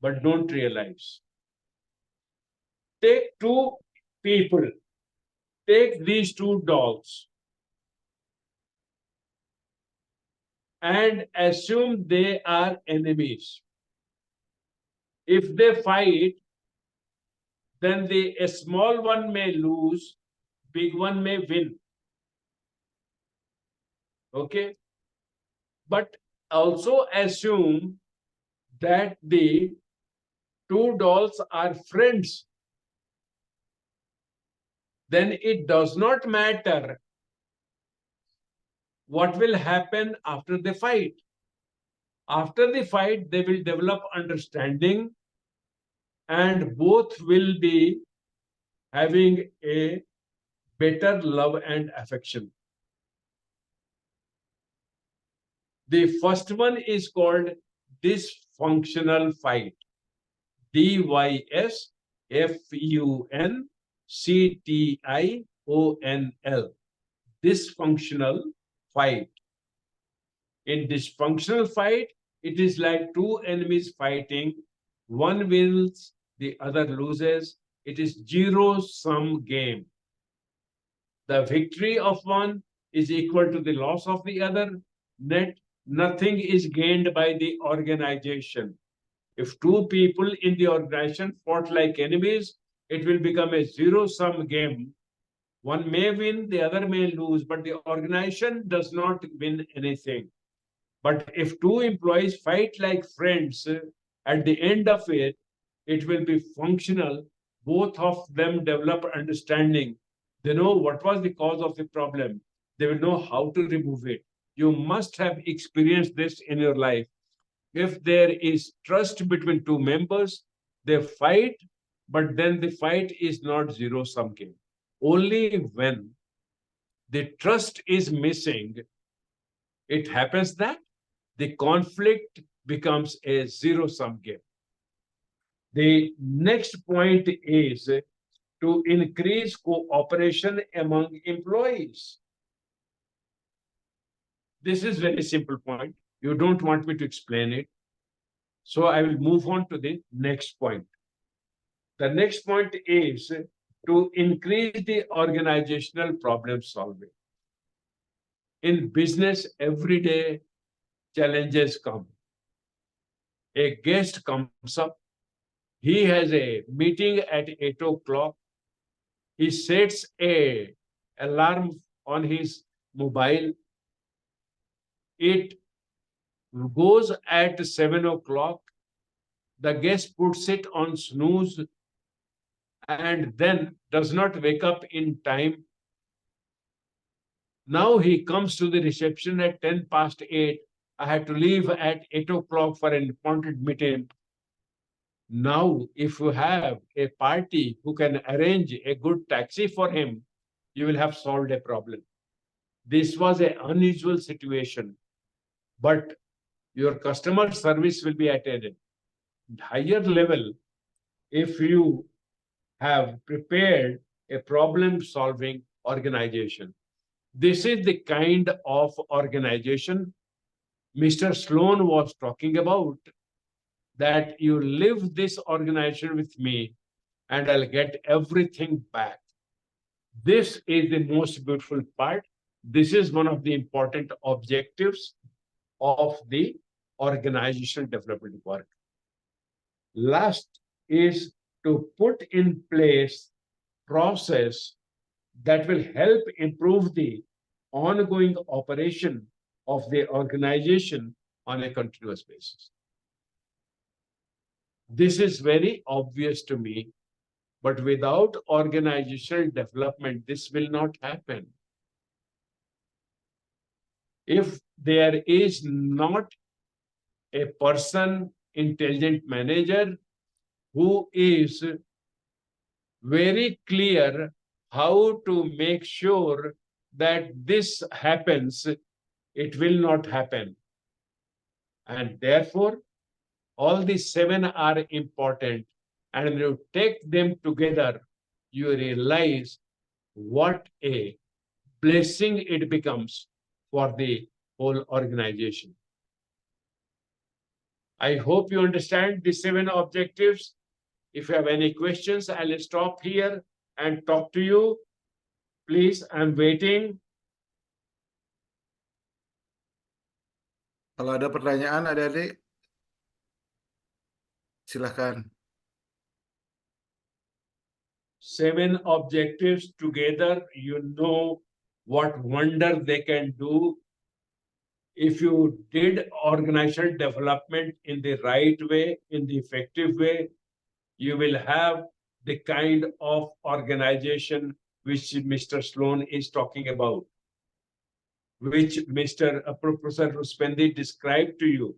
but don't realize. Take 2 people, take these 2 dolls, and assume they are enemies. If they fight, then the small one may lose, big one may win. Okay? But also assume that the 2 dolls are friends. Then it does not matter what will happen after the fight. After the fight, they will develop understanding, and both will be having a better love and affection. The first one is called dysfunctional fight. DYSFUNCTIONL. Dysfunctional fight. In dysfunctional fight, it is like 2 enemies fighting. One wins, the other loses. It is zero-sum game. The victory of one is equal to the loss of the other. Net, nothing is gained by the organization. If 2 people in the organization fought like enemies, it will become a zero-sum game. One may win, the other may lose, but the organization does not win anything. But if 2 employees fight like friends, at the end of it, it will be functional. Both of them develop understanding. They know what was the cause of the problem. They will know how to remove it. You must have experienced this in your life. If there is trust between 2 members, they fight, but then the fight is not zero-sum game. Only when the trust is missing, it happens that the conflict becomes a zero-sum game. The next point is to increase cooperation among employees. This is very simple point. You don't want me to explain it. So I will move on to the next point. The next point is to increase the organizational problem solving. In business, every day challenges come. A guest comes up. He has a meeting at 8 o'clock. He sets a alarm on his mobile. It goes at 7 o'clock. The guest puts it on snooze and then does not wake up in time. Now he comes to the reception at 10 past 8. I had to leave at 8 o'clock for an important meeting. Now, if you have a party who can arrange a good taxi for him, you will have solved a problem. This was an unusual situation, but your customer service will be at a higher level if you have prepared a problem-solving organization. This is the kind of organization Mr. Sloan was talking about, that you live this organization with me and I'll get everything back. This is the most beautiful part. This is one of the important objectives of the organizational development work. Last is to put in place process that will help improve the ongoing operation of the organization on a continuous basis. This is very obvious to me, but without organizational development, this will not happen. If there is not a person, intelligent manager, who is very clear how to make sure that this happens, it will not happen. And therefore, all these 7 are important. And when you take them together, you realize what a blessing it becomes for the whole organization. I hope you understand the 7 objectives. If you have any questions, I'll stop here and talk to you. Please, I'm waiting. Kalau ada pertanyaan, adik-adik, silakan. 7 objectives together, you know what wonder they can do. If you did organizational development in the right way, in the effective way, you will have the kind of organization which Mr. Sloan is talking about, which Professor Ruspendi described to you.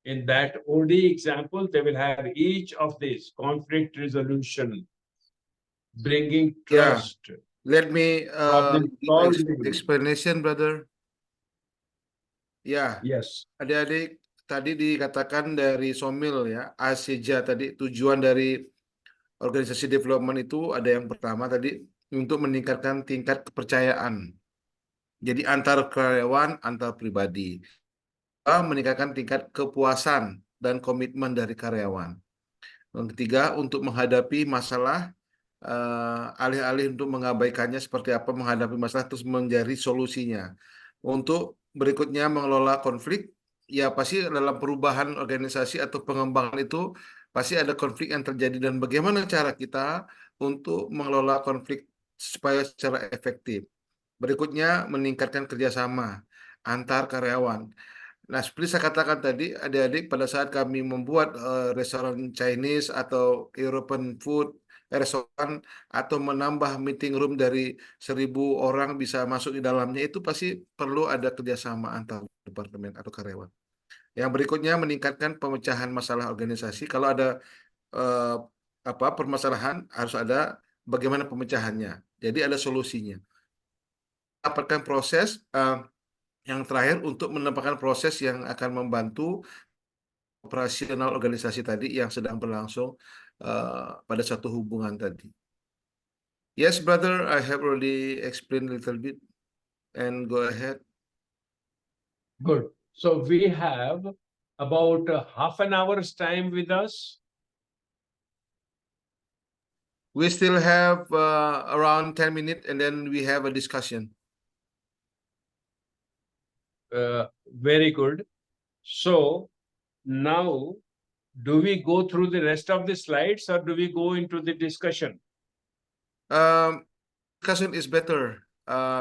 In that OD example, they will have each of these: conflict resolution, bringing trust. Yeah. Let me solving. explanation, brother. Ya, Yes. adik-adik, tadi dikatakan dari Somil ya, ASEJA tadi, tujuan dari organisasi development itu ada yang pertama tadi untuk meningkatkan tingkat kepercayaan. Jadi antar karyawan, antar pribadi. Meningkatkan tingkat kepuasan dan komitmen dari karyawan. Yang ketiga, untuk menghadapi masalah, alih-alih untuk mengabaikannya, seperti apa menghadapi masalah terus mencari solusinya. Untuk berikutnya mengelola konflik, ya pasti dalam perubahan organisasi atau pengembangan itu pasti ada konflik yang terjadi, dan bagaimana cara kita untuk mengelola konflik supaya secara efektif. Berikutnya meningkatkan kerjasama antar karyawan. Nah, seperti saya katakan tadi, adik-adik, pada saat kami membuat restoran Chinese atau European food restoran, atau menambah meeting room dari 1.000 orang bisa masuk di dalamnya, itu pasti perlu ada kerjasama antar departemen atau karyawan. Yang berikutnya meningkatkan pemecahan masalah organisasi. Kalau ada permasalahan, harus ada bagaimana pemecahannya. Jadi ada solusinya. Dapatkan proses yang terakhir untuk menempatkan proses yang akan membantu operasional organisasi tadi yang sedang berlangsung pada suatu hubungan tadi. Yes, brother, I have already explained a little bit, and go ahead. Good. So we have about half an hour's time with us. We still have around 10 minutes, and then we have a discussion. Very good. So now, do we go through the rest of the slides or do we go into the discussion? Discussion is better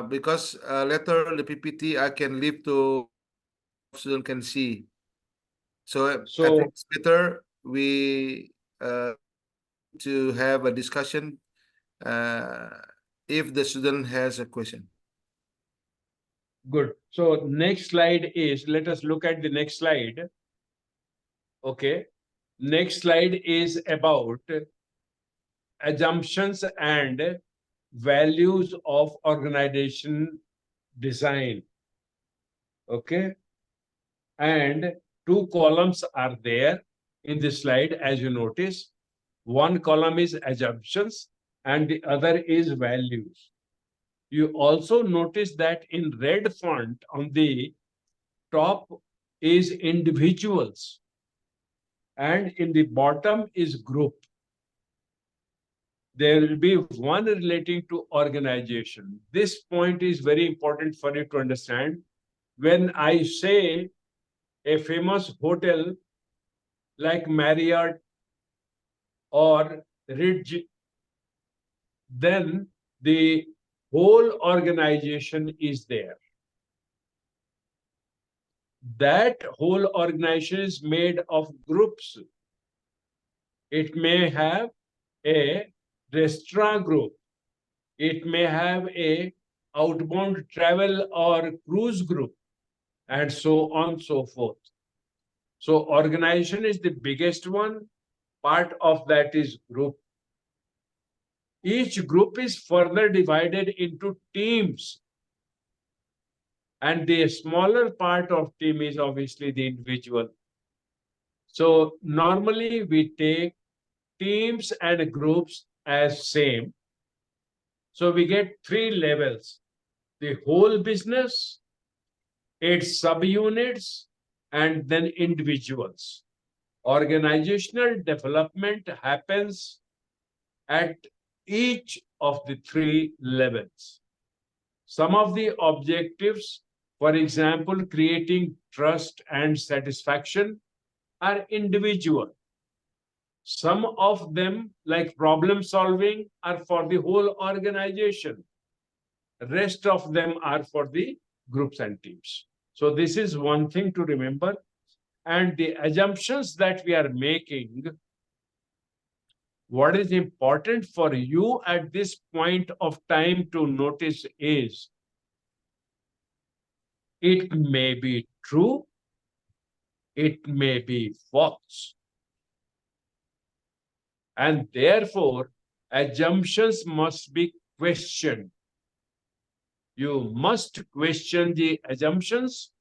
because later the PPT I can leave to student can see. So I think it's better we to have a discussion if the student has a question. Good. So next slide is, let us look at the next slide. Okay. Next slide is about assumptions and values of organization design. Okay. And two columns are there in this slide, as you notice. One column is assumptions and the other is values. You also notice that in red font on the top is individuals and in the bottom is group. There will be one relating to organization. This point is very important for you to understand. When I say a famous hotel like Marriott or Ridge, then the whole organization is there. That whole organization is made of groups. It may have a restaurant group. It may have a outbound travel or cruise group, and so on and so forth. So organization is the biggest one. Part of that is group. Each group is further divided into teams. And the smaller part of team is obviously the individual. So normally we take teams and groups as same. So we get three levels: the whole business, its subunits, and then individuals. Organizational development happens at each of the three levels. Some of the objectives, for example, creating trust and satisfaction, are individual. Some of them, like problem solving, are for the whole organization. The rest of them are for the groups and teams. So this is one thing to remember. And the assumptions that we are making, what is important for you at this point of time to notice is, it may be true, it may be false. And therefore, assumptions must be questioned. You must question the assumptions,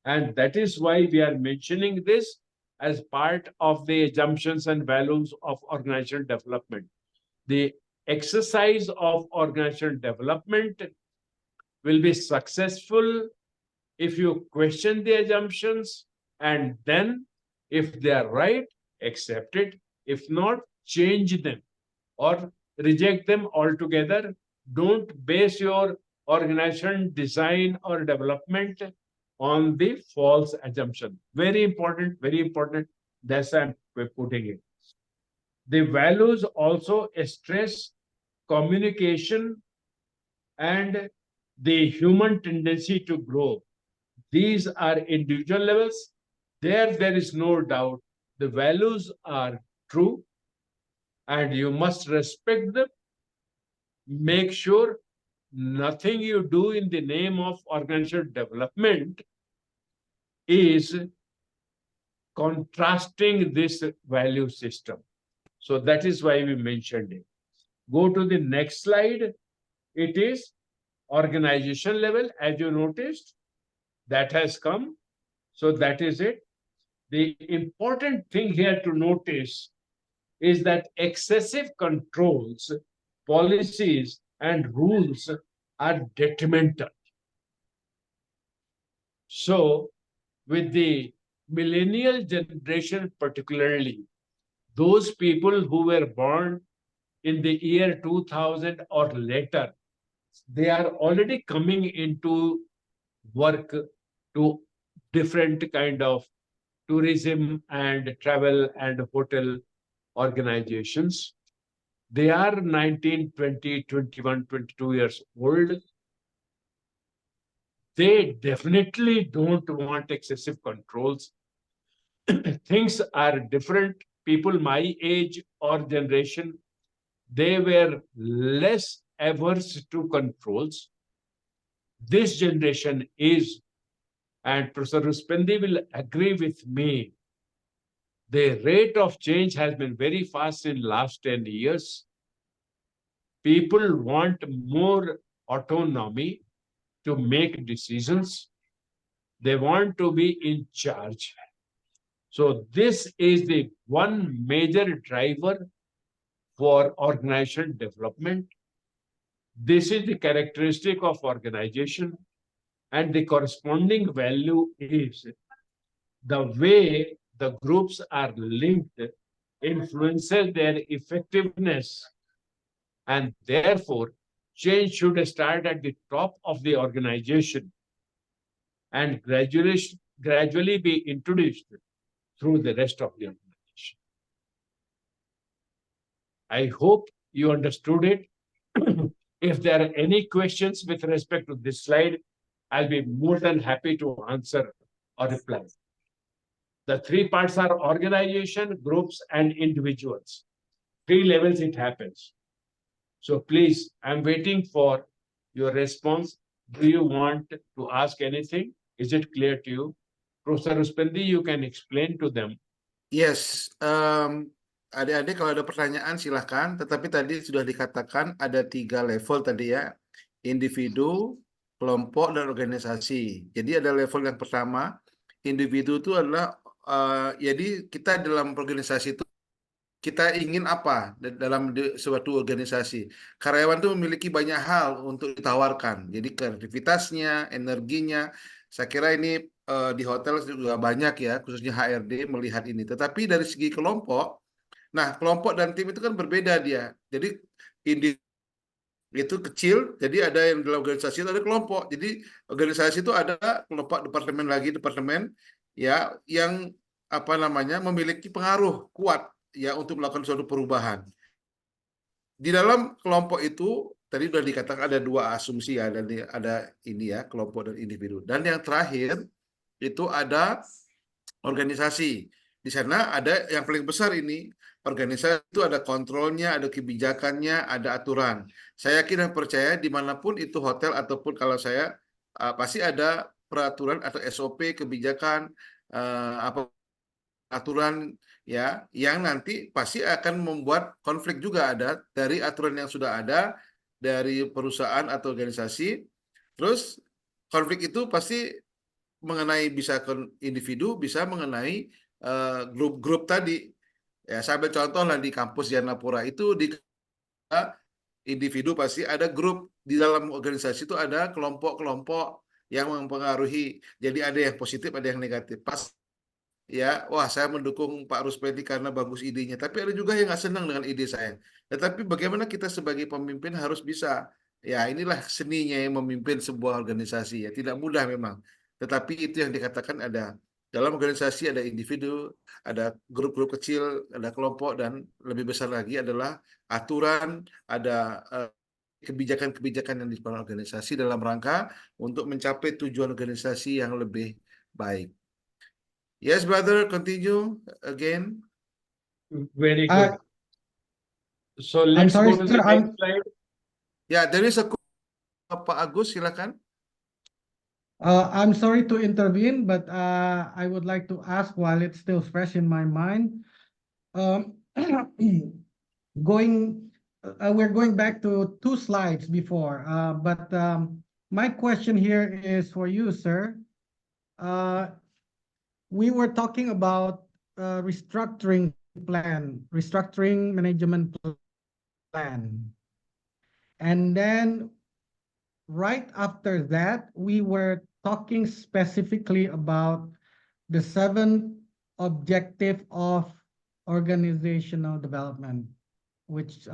and that is why we are mentioning this as part of the assumptions and values of organizational development. The exercise of organizational development will be successful if you question the assumptions, and then if they are right, accept it. If not, change them or reject them altogether. Don't base your organization design or development on the false assumption. Very important, very important. That's why I'm putting it. The values also stress communication and the human tendency to grow. These are individual levels. There is no doubt the values are true and you must respect them. Make sure nothing you do in the name of organizational development is contrasting this value system. So that is why we mentioned it. Go to the next slide. It is organization level, as you noticed. That has come. So that is it. The important thing here to notice is that excessive controls, policies, and rules are detrimental. So, with the millennial generation, particularly those people who were born in the year 2000 or later, they are already coming into work to different kind of tourism and travel and hotel organizations. They are 19, 20, 21, 22 years old. They definitely don't want excessive controls. Things are different. People my age or generation, they were less averse to controls. This generation is, and Professor Ruspendi will agree with me, the rate of change has been very fast in last 10 years. People want more autonomy to make decisions. They want to be in charge. So this is the one major driver for organizational development. This is the characteristic of organization, and the corresponding value is the way the groups are linked influences their effectiveness, and therefore change should start at the top of the organization and gradually be introduced through the rest of the organization. I hope you understood it. If there are any questions with respect to this slide, I'll be more than happy to answer or reply. The three parts are organization, groups, and individuals. 3 levels it happens. So please, I'm waiting for your response. Do you want to ask anything? Is it clear to you? Professor Ruspendi, you can explain to them. Yes, adik-adik kalau ada pertanyaan silahkan. Tetapi tadi sudah dikatakan ada 3 level tadi ya, individu, kelompok, dan organisasi. Jadi ada level yang pertama, individu itu adalah, jadi kita dalam organisasi itu kita ingin apa dalam suatu organisasi. Karyawan itu memiliki banyak hal untuk ditawarkan. Jadi kreativitasnya, energinya, saya kira ini di hotel juga banyak ya, khususnya HRD melihat ini. Tetapi dari segi kelompok, nah kelompok dan tim itu kan berbeda dia. Jadi itu kecil, jadi ada yang dalam organisasi itu ada kelompok. Jadi organisasi itu ada kelompok departemen ya yang apa namanya memiliki pengaruh kuat ya untuk melakukan suatu perubahan. Di dalam kelompok itu tadi sudah dikatakan ada 2 asumsi ya, dan ada ini ya, kelompok dan individu. Dan yang terakhir itu ada organisasi. Di sana ada yang paling besar ini, organisasi itu ada kontrolnya, ada kebijakannya, ada aturan. Saya yakin dan percaya dimanapun itu hotel ataupun kalau saya pasti ada peraturan atau SOP, kebijakan, aturan ya, yang nanti pasti akan membuat konflik juga ada dari aturan yang sudah ada dari perusahaan atau organisasi. Terus konflik itu pasti mengenai bisa ke individu, bisa mengenai grup-grup tadi. Ya, saya ambil contoh lah di kampus Yanapura itu di individu pasti ada grup, di dalam organisasi itu ada kelompok-kelompok yang mempengaruhi. Jadi ada yang positif, ada yang negatif. Pas ya, wah saya mendukung Pak Ruspendi karena bagus idenya. Tapi ada juga yang nggak senang dengan ide saya. Tetapi bagaimana kita sebagai pemimpin harus bisa, ya inilah seninya yang memimpin sebuah organisasi ya. Tidak mudah memang. Tetapi itu yang dikatakan ada. Dalam organisasi ada individu, ada grup-grup kecil, ada kelompok, dan lebih besar lagi adalah aturan, ada kebijakan-kebijakan yang diperlukan organisasi dalam rangka untuk mencapai tujuan organisasi yang lebih baik. Yes, brother, continue again. Very good. So let's sorry, go to sir, the next slide. Yeah, there is a Pak Agus, silakan. I'm sorry to intervene, but I would like to ask while it's still fresh in my mind. We're going back to 2 slides before, but my question here is for you, sir. we were talking about restructuring management plan. And then right after that, we were talking specifically about the 7th objective of organizational development, which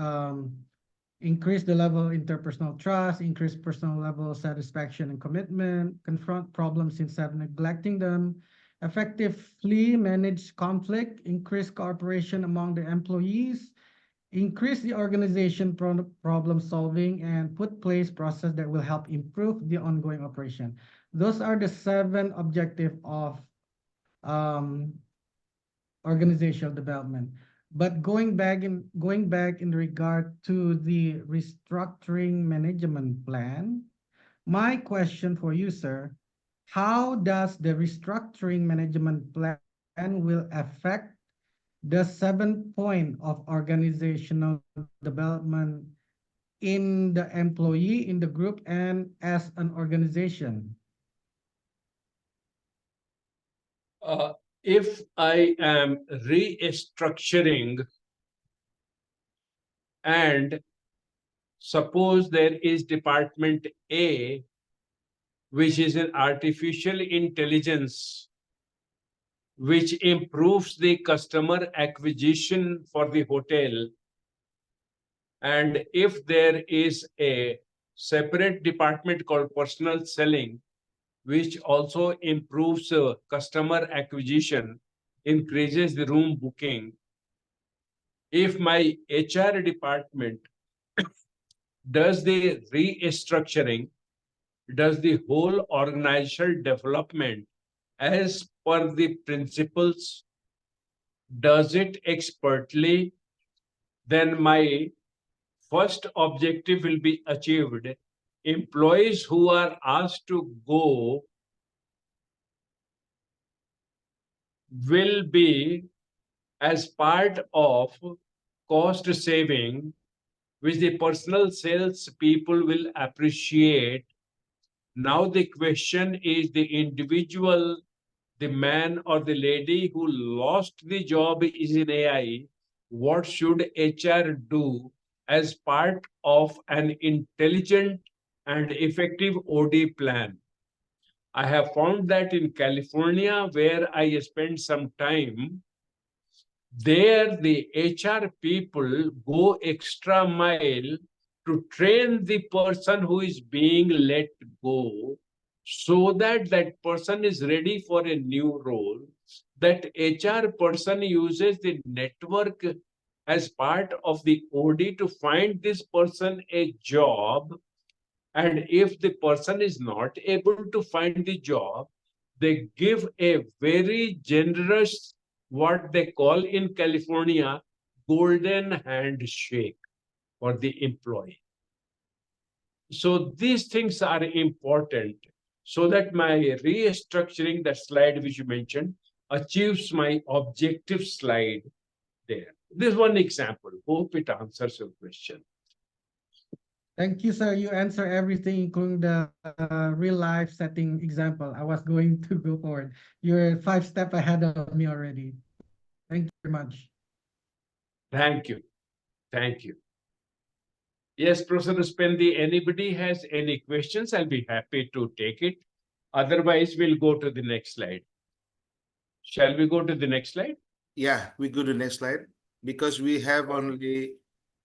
increase the level of interpersonal trust, increase personal level of satisfaction and commitment, confront problems instead of neglecting them, effectively manage conflict, increase cooperation among the employees, increase the organization problem solving, and put place process that will help improve the ongoing operation. Those are the 7 objectives of um, organizational development. But going back in regard to the restructuring management plan, my question for you, sir, how does the restructuring management plan will affect the 7th point of organizational development in the employee, in the group, and as an organization? If I am restructuring and suppose there is department A, which is an artificial intelligence, which improves the customer acquisition for the hotel. And if there is a separate department called personal selling, which also improves customer acquisition, increases the room booking. If my HR department does the restructuring, does the whole organizational development as per the principles, does it expertly, then my first objective will be achieved. Employees who are asked to go will be as part of cost saving, which the personal sales people will appreciate. Now the question is the individual, the man or the lady who lost the job is in AI. What should HR do as part of an intelligent and effective OD plan? I have found that in California, where I spent some time, there the HR people go extra mile to train the person who is being let go, so that that person is ready for a new role. That HR person uses the network as part of the OD to find this person a job. And if the person is not able to find the job, they give a very generous, what they call in California, golden handshake for the employee. So these things are important, so that my restructuring, that slide which you mentioned, achieves my objective slide there. This is one example. Hope it answers your question. Thank you, sir. You answer everything, including the real life setting example. I was going to go forward. You're 5 steps ahead of me already. Thank you very much. Thank you. Thank you. Yes, Professor Spendi, anybody has any questions, I'll be happy to take it. Otherwise, we'll go to the next slide. Shall we go to the next slide? Yeah, we go to the next slide because we have only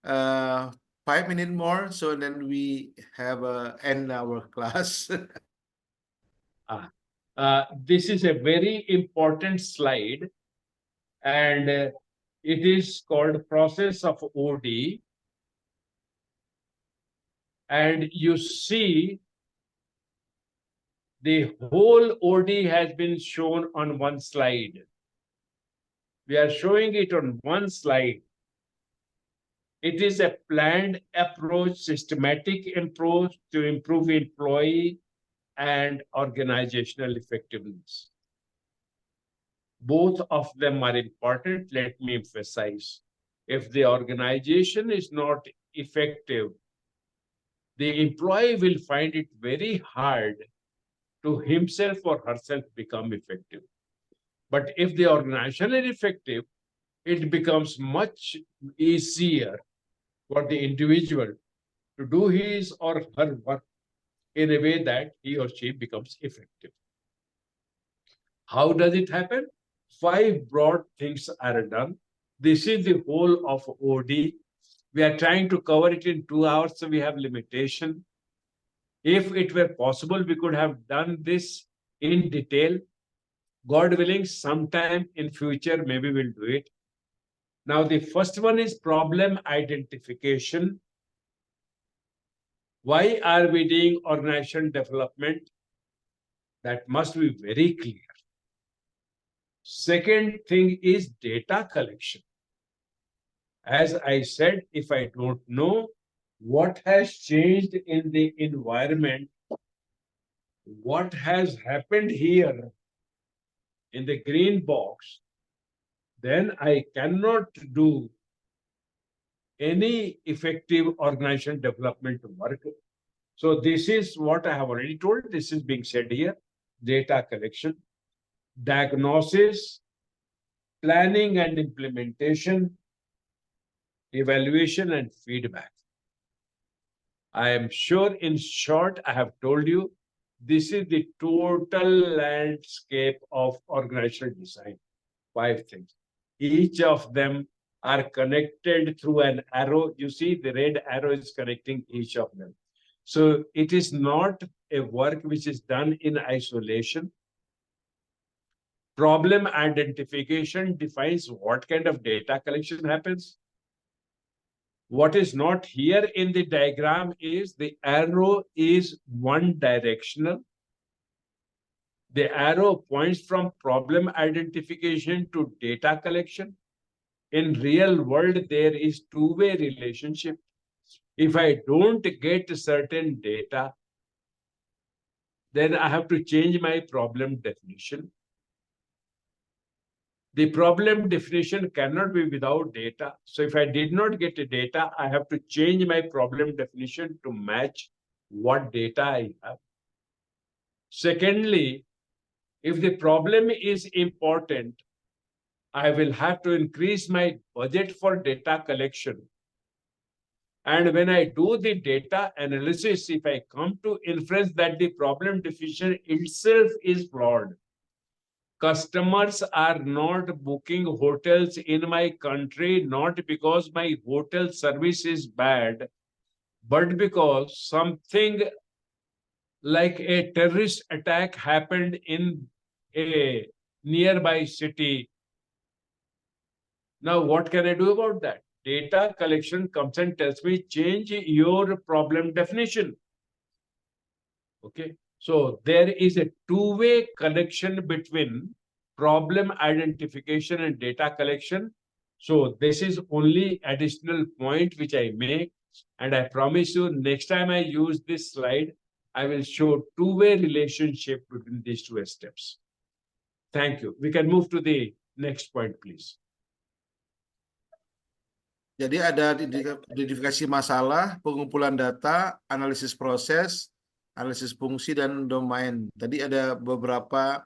5 minutes more, so then we have end our class. This is a very important slide, and it is called process of OD. And you see the whole OD has been shown on one slide. We are showing it on one slide. It is a planned approach, systematic approach to improve employee and organizational effectiveness. Both of them are important. Let me emphasize. If the organization is not effective, the employee will find it very hard to himself or herself become effective. But if the organization is effective, it becomes much easier for the individual to do his or her work in a way that he or she becomes effective. How does it happen? 5 broad things are done. This is the whole of OD. We are trying to cover it in 2 hours, so we have limitation. If it were possible, we could have done this in detail. God willing, sometime in future, maybe we'll do it. Now, the first one is problem identification. Why are we doing organization development? That must be very clear. Second thing is data collection. As I said, if I don't know what has changed in the environment, what has happened here in the green box, then I cannot do any effective organization development work. So this is what I have already told. This is being said here. Data collection, diagnosis, planning and implementation, evaluation and feedback. I am sure, in short, I have told you, this is the total landscape of organizational design. 5 things. Each of them are connected through an arrow. You see, the red arrow is connecting each of them. So it is not a work which is done in isolation. Problem identification defines what kind of data collection happens. What is not here in the diagram is the arrow is one directional. The arrow points from problem identification to data collection. In real world, there is two-way relationship. If I don't get certain data, then I have to change my problem definition. The problem definition cannot be without data. So if I did not get the data, I have to change my problem definition to match what data I have. Secondly, if the problem is important, I will have to increase my budget for data collection. And when I do the data analysis, if I come to inference that the problem definition itself is flawed, customers are not booking hotels in my country, not because my hotel service is bad, but because something like a terrorist attack happened in a nearby city. Now, what can I do about that? Data collection comes and tells me, change your problem definition. Okay. So there is a two-way connection between problem identification and data collection. So this is only additional point which I make. And I promise you, next time I use this slide, I will show two-way relationship between these two steps. Thank you. We can move to the next point, please. Jadi ada identifikasi masalah, pengumpulan data, analisis proses, analisis fungsi dan domain. Tadi ada beberapa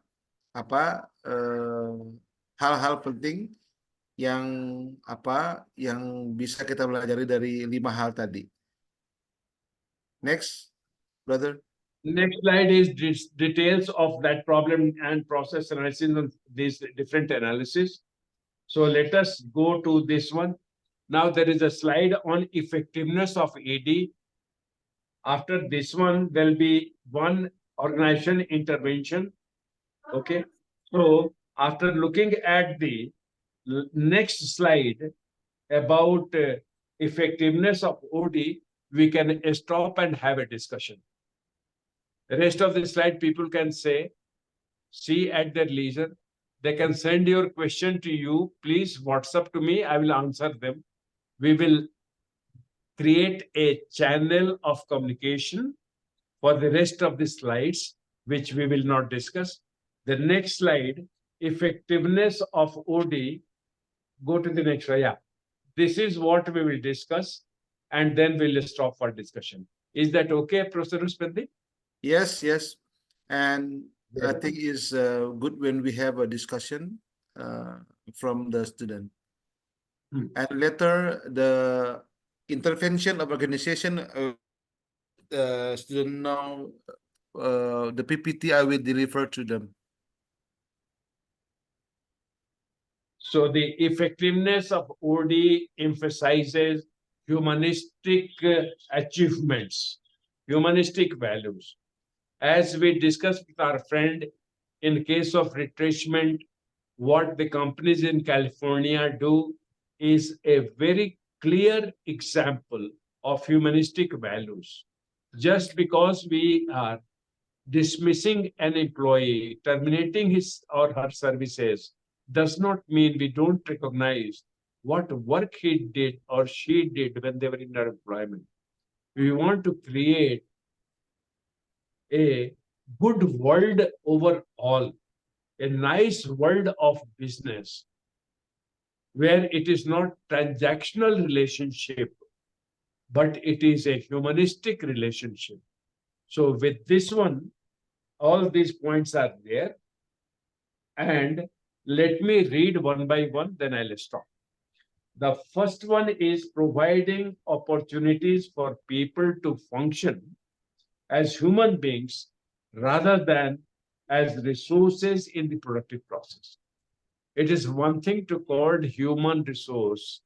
hal-hal penting yang bisa kita pelajari dari 5 hal tadi. Next, brother. Next slide is details of that problem and process analysis of these different analysis. So let us go to this one. Now there is a slide on effectiveness of AD. After this one, there'll be one organization intervention. Okay. So after looking at the next slide about effectiveness of OD, we can stop and have a discussion. The rest of the slide people can see at their leisure. They can send your question to you. Please WhatsApp to me. I will answer them. We will create a channel of communication for the rest of the slides, which we will not discuss. The next slide, effectiveness of OD. Go to the next slide. Yeah. This is what we will discuss, and then we'll stop for discussion. Is that okay, Professor Ruspandi? Yes. And I think is good when we have a discussion from the student. And later the intervention of organization student know the PPT I will deliver to them. So the effectiveness of OD emphasizes humanistic achievements, humanistic values. As we discussed with our friend, in case of retrenchment, what the companies in California do is a very clear example of humanistic values. Just because we are dismissing an employee, terminating his or her services, does not mean we don't recognize what work he did or she did when they were in their employment. We want to create a good world overall, a nice world of business where it is not transactional relationship, but it is a humanistic relationship. So with this one, all these points are there. And let me read one by one, then I'll stop. The first one is providing opportunities for people to function as human beings rather than as resources in the productive process. It is one thing to call human resource,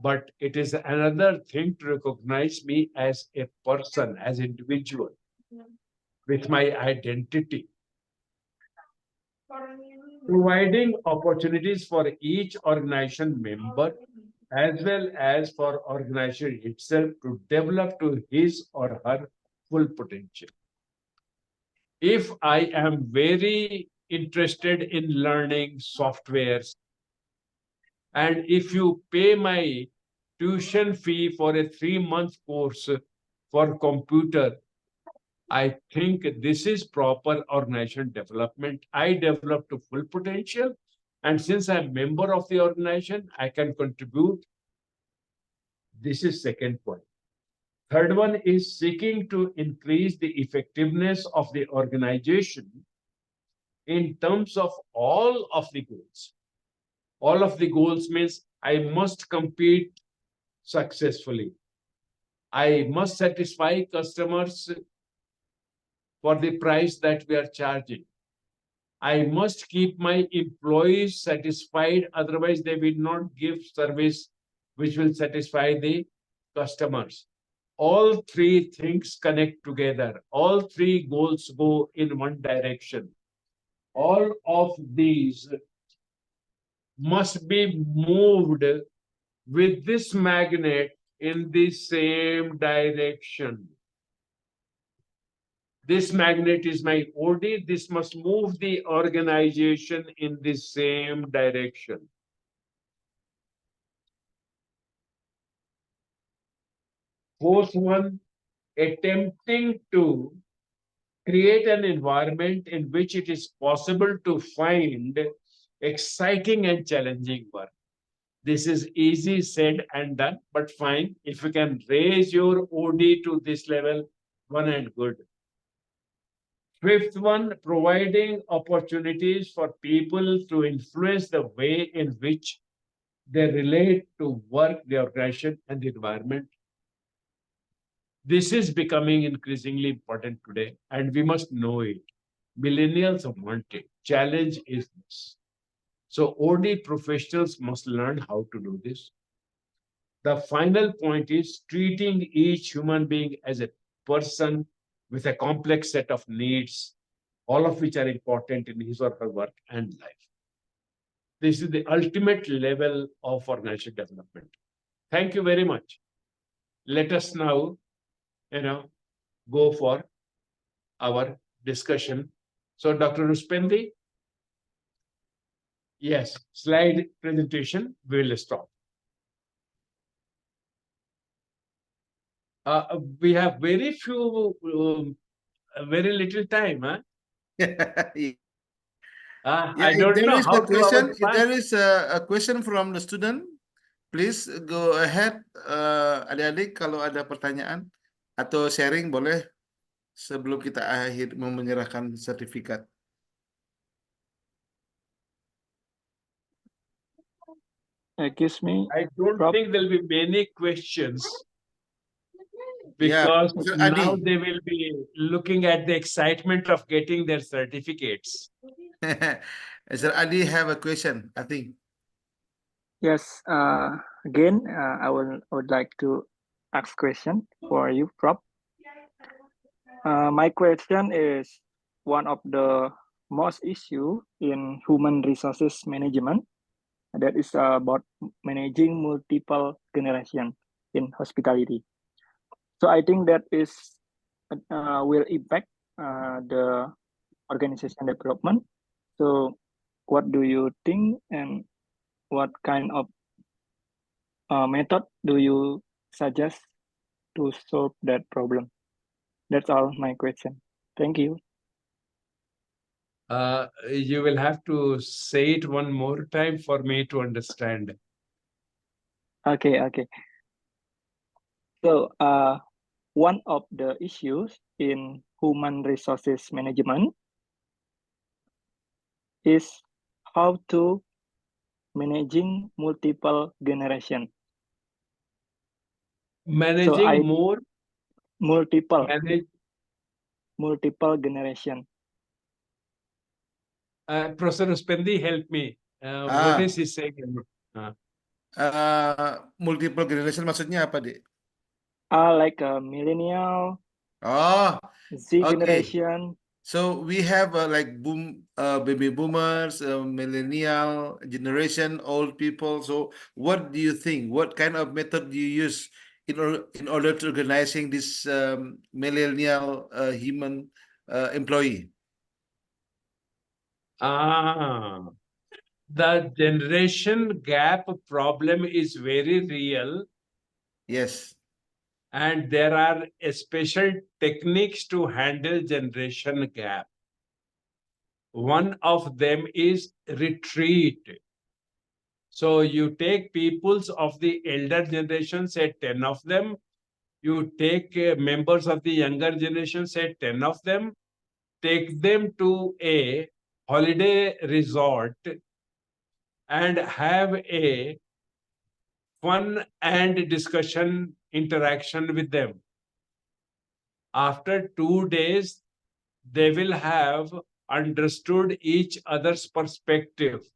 but it is another thing to recognize me as a person, as individual, with my identity. Providing opportunities for each organization member as well as for organization itself to develop to his or her full potential. If I am very interested in learning softwares, and if you pay my tuition fee for a 3-month course for computer, I think this is proper organization development. I develop to full potential. And since I'm a member of the organization, I can contribute. This is second point. Third one is seeking to increase the effectiveness of the organization in terms of all of the goals. All of the goals means I must compete successfully. I must satisfy customers for the price that we are charging. I must keep my employees satisfied, otherwise they will not give service which will satisfy the customers. All three things connect together. All three goals go in one direction. All of these must be moved with this magnet in the same direction. This magnet is my OD. This must move the organization in the same direction. Fourth one, attempting to create an environment in which it is possible to find exciting and challenging work. This is easy said and done, but fine. If you can raise your OD to this level, one and good. Fifth one, providing opportunities for people to influence the way in which they relate to work, the organization, and the environment. This is becoming increasingly important today, and we must know it. Millennials want it. Challenge is this. So OD professionals must learn how to do this. The final point is treating each human being as a person with a complex set of needs, all of which are important in his or her work and life. This is the ultimate level of organizational development. Thank you very much. Let us now, go for our discussion. So, Dr. Ruspendi, yes, slide presentation, we will stop. We have very few, very little time, huh? I don't know how to if there is a question from the student, please go ahead. Adik-adik kalau ada pertanyaan atau sharing boleh sebelum kita menyerahkan sertifikat. Excuse me, I don't Prof. think there'll be many questions Yeah, because Mr. now Adi. they will be looking at the excitement of getting their certificates. Mr. Adi have a question, I think. Yes, again, I would like to ask question for you, Prof. My question is one of the most issue in human resources management, that is about managing multiple generation in hospitality. So I think that is will impact the organization development. So what do you think, and what kind of method do you suggest to solve that problem? That's all my question. Thank you. You will have to say it one more time for me to understand. Okay. So one of the issues in human resources management is how to managing multiple generation. Managing multiple manage generation. Professor Uspendi, help me. What is he saying? Multiple generation maksudnya apa, Dik? Like a millennial, Oh, Z okay. generation. So we have like baby boomers, millennial generation, old people. So what do you think? What kind of method do you use in order to organizing this millennial human employee? The generation gap problem is very real. Yes. And there are special techniques to handle generation gap. One of them is retreat. So you take peoples of the elder generation, say 10 of them. You take members of the younger generation, say 10 of them. Take them to a holiday resort and have a fun and discussion interaction with them. After 2 days, they will have understood each other's perspective.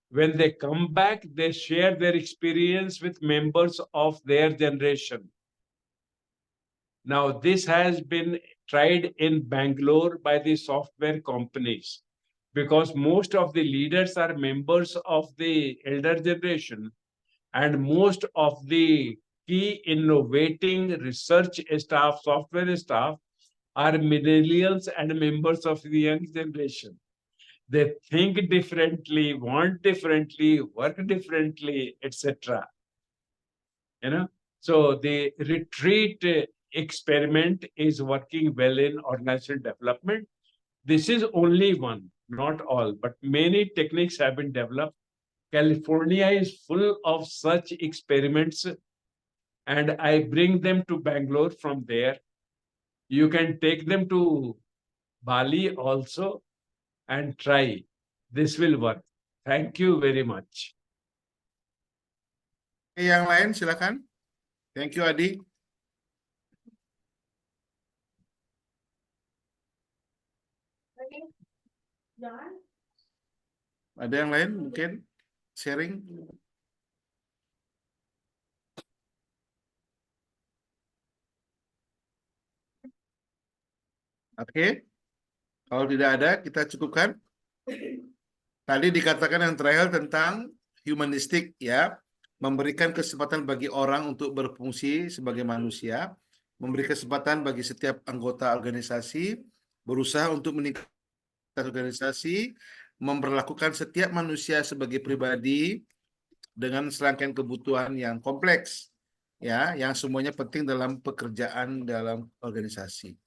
When they come back, they share their experience with members of their generation. Now, this has been tried in Bangalore by the software companies because most of the leaders are members of the elder generation, and most of the key innovating research staff, software staff, are millennials and members of the young generation. They think differently, want differently, work differently, etc. So the retreat experiment is working well in organizational development. This is only one, not all, but many techniques have been developed. California is full of such experiments, and I bring them to Bangalore from there. You can take them to Bali also and try. This will work. Thank you very much. Yang lain silakan. Thank you, Adi. Ada yang lain mungkin sharing? Oke. Kalau tidak ada, kita cukupkan. Tadi dikatakan yang terakhir tentang humanistik, ya, memberikan kesempatan bagi orang untuk berfungsi sebagai manusia, memberi kesempatan bagi setiap anggota organisasi berusaha untuk meningkatkan organisasi, memperlakukan setiap manusia sebagai pribadi dengan serangkaian kebutuhan yang kompleks, ya, yang semuanya penting dalam pekerjaan dalam organisasi.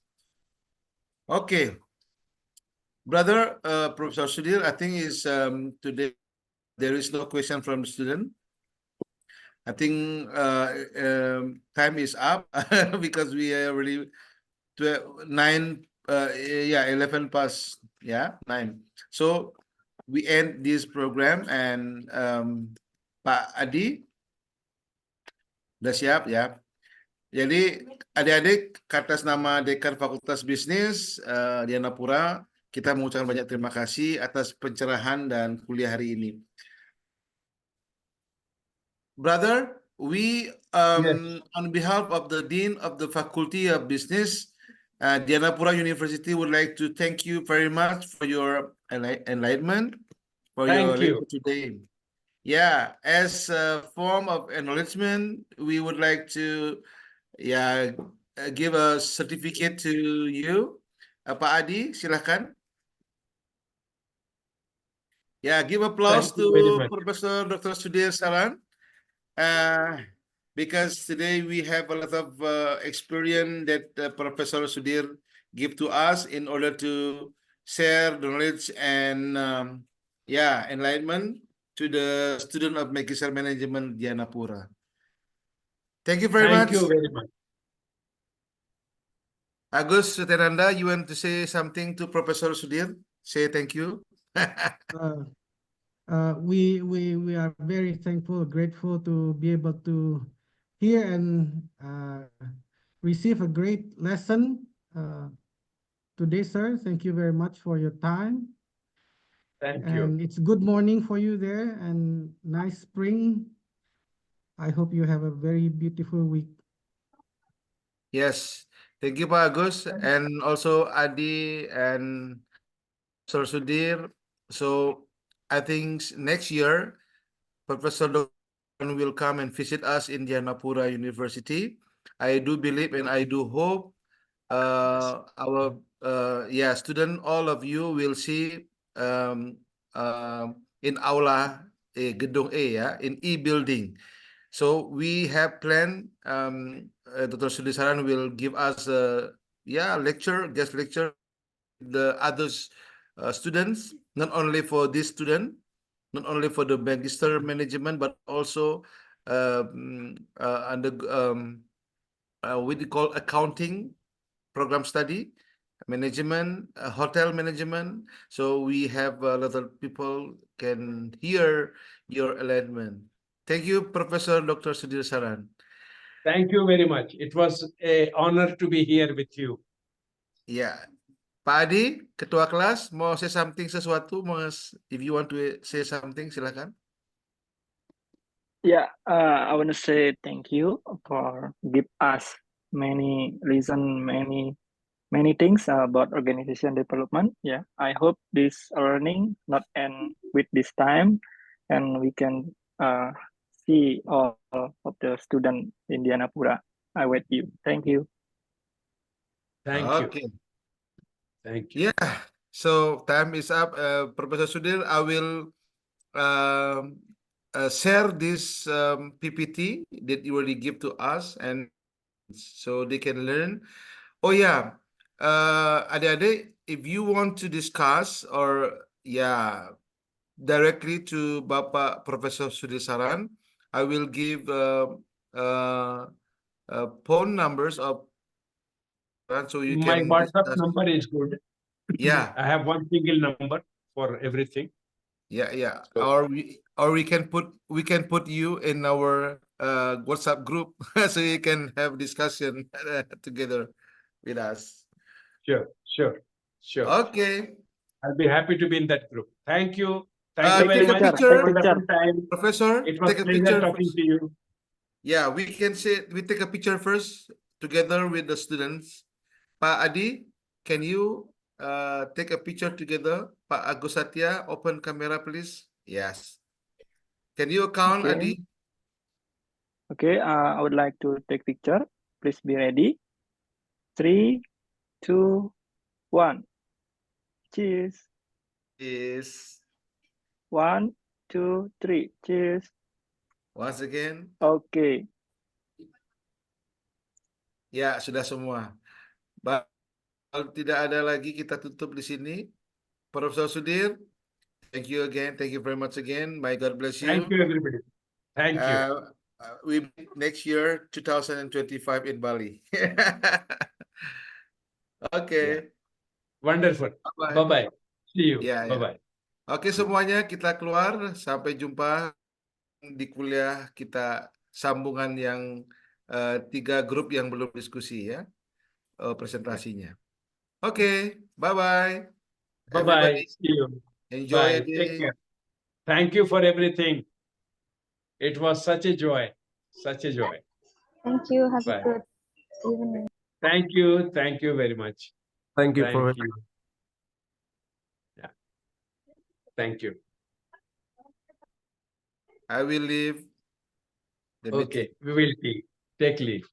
Okay. Brother, Professor Sudhir, I think today there is no question from the student. I think time is up because we already 9, yeah, 11 past, yeah, 9. So we end this program and Pak Adi udah siap ya. Jadi adik-adik atas nama Dekan Fakultas Bisnis Dianapura, kita mengucapkan banyak terima kasih atas pencerahan dan kuliah hari ini. Brother, we on behalf of the Dean of the Faculty of Business, Dianapura University would like to thank you very much for your enlightenment, for your Thank you. lecture today. Yeah, as a form of acknowledgement, we would like to give a certificate to you. Pak Adi, silakan. Yeah, give applause Thank you very to much. Professor Dr. Sudhir Saran. Because today we have a lot of experience that Professor Sudhir give to us in order to share the knowledge and enlightenment to the student of Magister Management Dianapura. Thank you very much. Thank you very much. Agus Sutenanda, you want to say something to Professor Sudhir? Say thank you. We are very thankful, grateful to be able to hear and receive a great lesson today, sir. Thank you very much for your time. Thank you. And it's good morning for you there and nice spring. I hope you have a very beautiful week. Yes, thank you, Pak Agus, and also Adi and Sir Sudhir. So I think next year, Professor Dokan will come and visit us in Dianapura University. I do believe and I do hope our student, all of you will see in Aula Gedung A, in E building. So we have planned. Dr. Sudhir Saran will give us a guest lecture, the others students, not only for this student, not only for the Magister Management, but also under what we call accounting program study, management, hotel management. So we have a lot of people can hear your enlightenment. Thank you, Professor Dr. Sudhir Saran. Thank you very much. It was an honor to be here with you. Ya, Pak Adi, Ketua kelas, mau say something sesuatu, Mas? If you want to say something, silakan. Yeah, I want to say thank you for give us many things about organization development. Yeah, I hope this learning not end with this time, and we can see all of the student in Dianapura. I wait you. Thank you. Thank you. Okay. Thank you. Yeah, so time is up. Professor Sudhir, I will share this PPT that you already give to us, and so they can learn. Oh yeah, adik-adik, if you want to discuss or directly to Bapak Professor Sudhir Saran, I will give phone numbers of so you My can WhatsApp discuss. number is good. Yeah. I have one single number for everything. Yeah. So- Or we can put you in our WhatsApp group so you can have discussion together with us. Sure. Okay. I'll be happy to be in that group. Thank you. Thank you Take very a much. picture. Wonderful time. Professor, It was take a pleasure picture talking first. to you. Yeah, we take a picture first together with the students. Pak Adi, can you take a picture together? Pak Agus Satya, open camera, please. Yes. Can you count, Okay. Adi? Okay, I would like to take picture. Please be ready. 3, 2, 1. Cheers. Yes. 1, 2, 3. Cheers. Once again. Okay. Ya, sudah semua. Kalau tidak ada lagi, kita tutup di sini. Profesor Sudhir, thank you again. Thank you very much again. May God bless you. Thank you, everybody. Thank you. We meet next year, 2025 in Bali. Okay. Wonderful. Bye. Bye-bye. See you. Ya, ya. Bye-bye. Oke, semuanya kita keluar. Sampai jumpa di kuliah kita sambungan yang 3 grup yang belum diskusi ya, presentasinya. Oke, bye-bye. Bye-bye. Everybody See you. enjoy Bye. Take the care. Thank you for everything. It was such a joy. Such a joy. Thank you. Have a Bye. good evening. Thank you. Thank you very much. Thank you, Thank Prof. you. Yeah. Thank you. I will leave the meeting. Okay. We will take leave.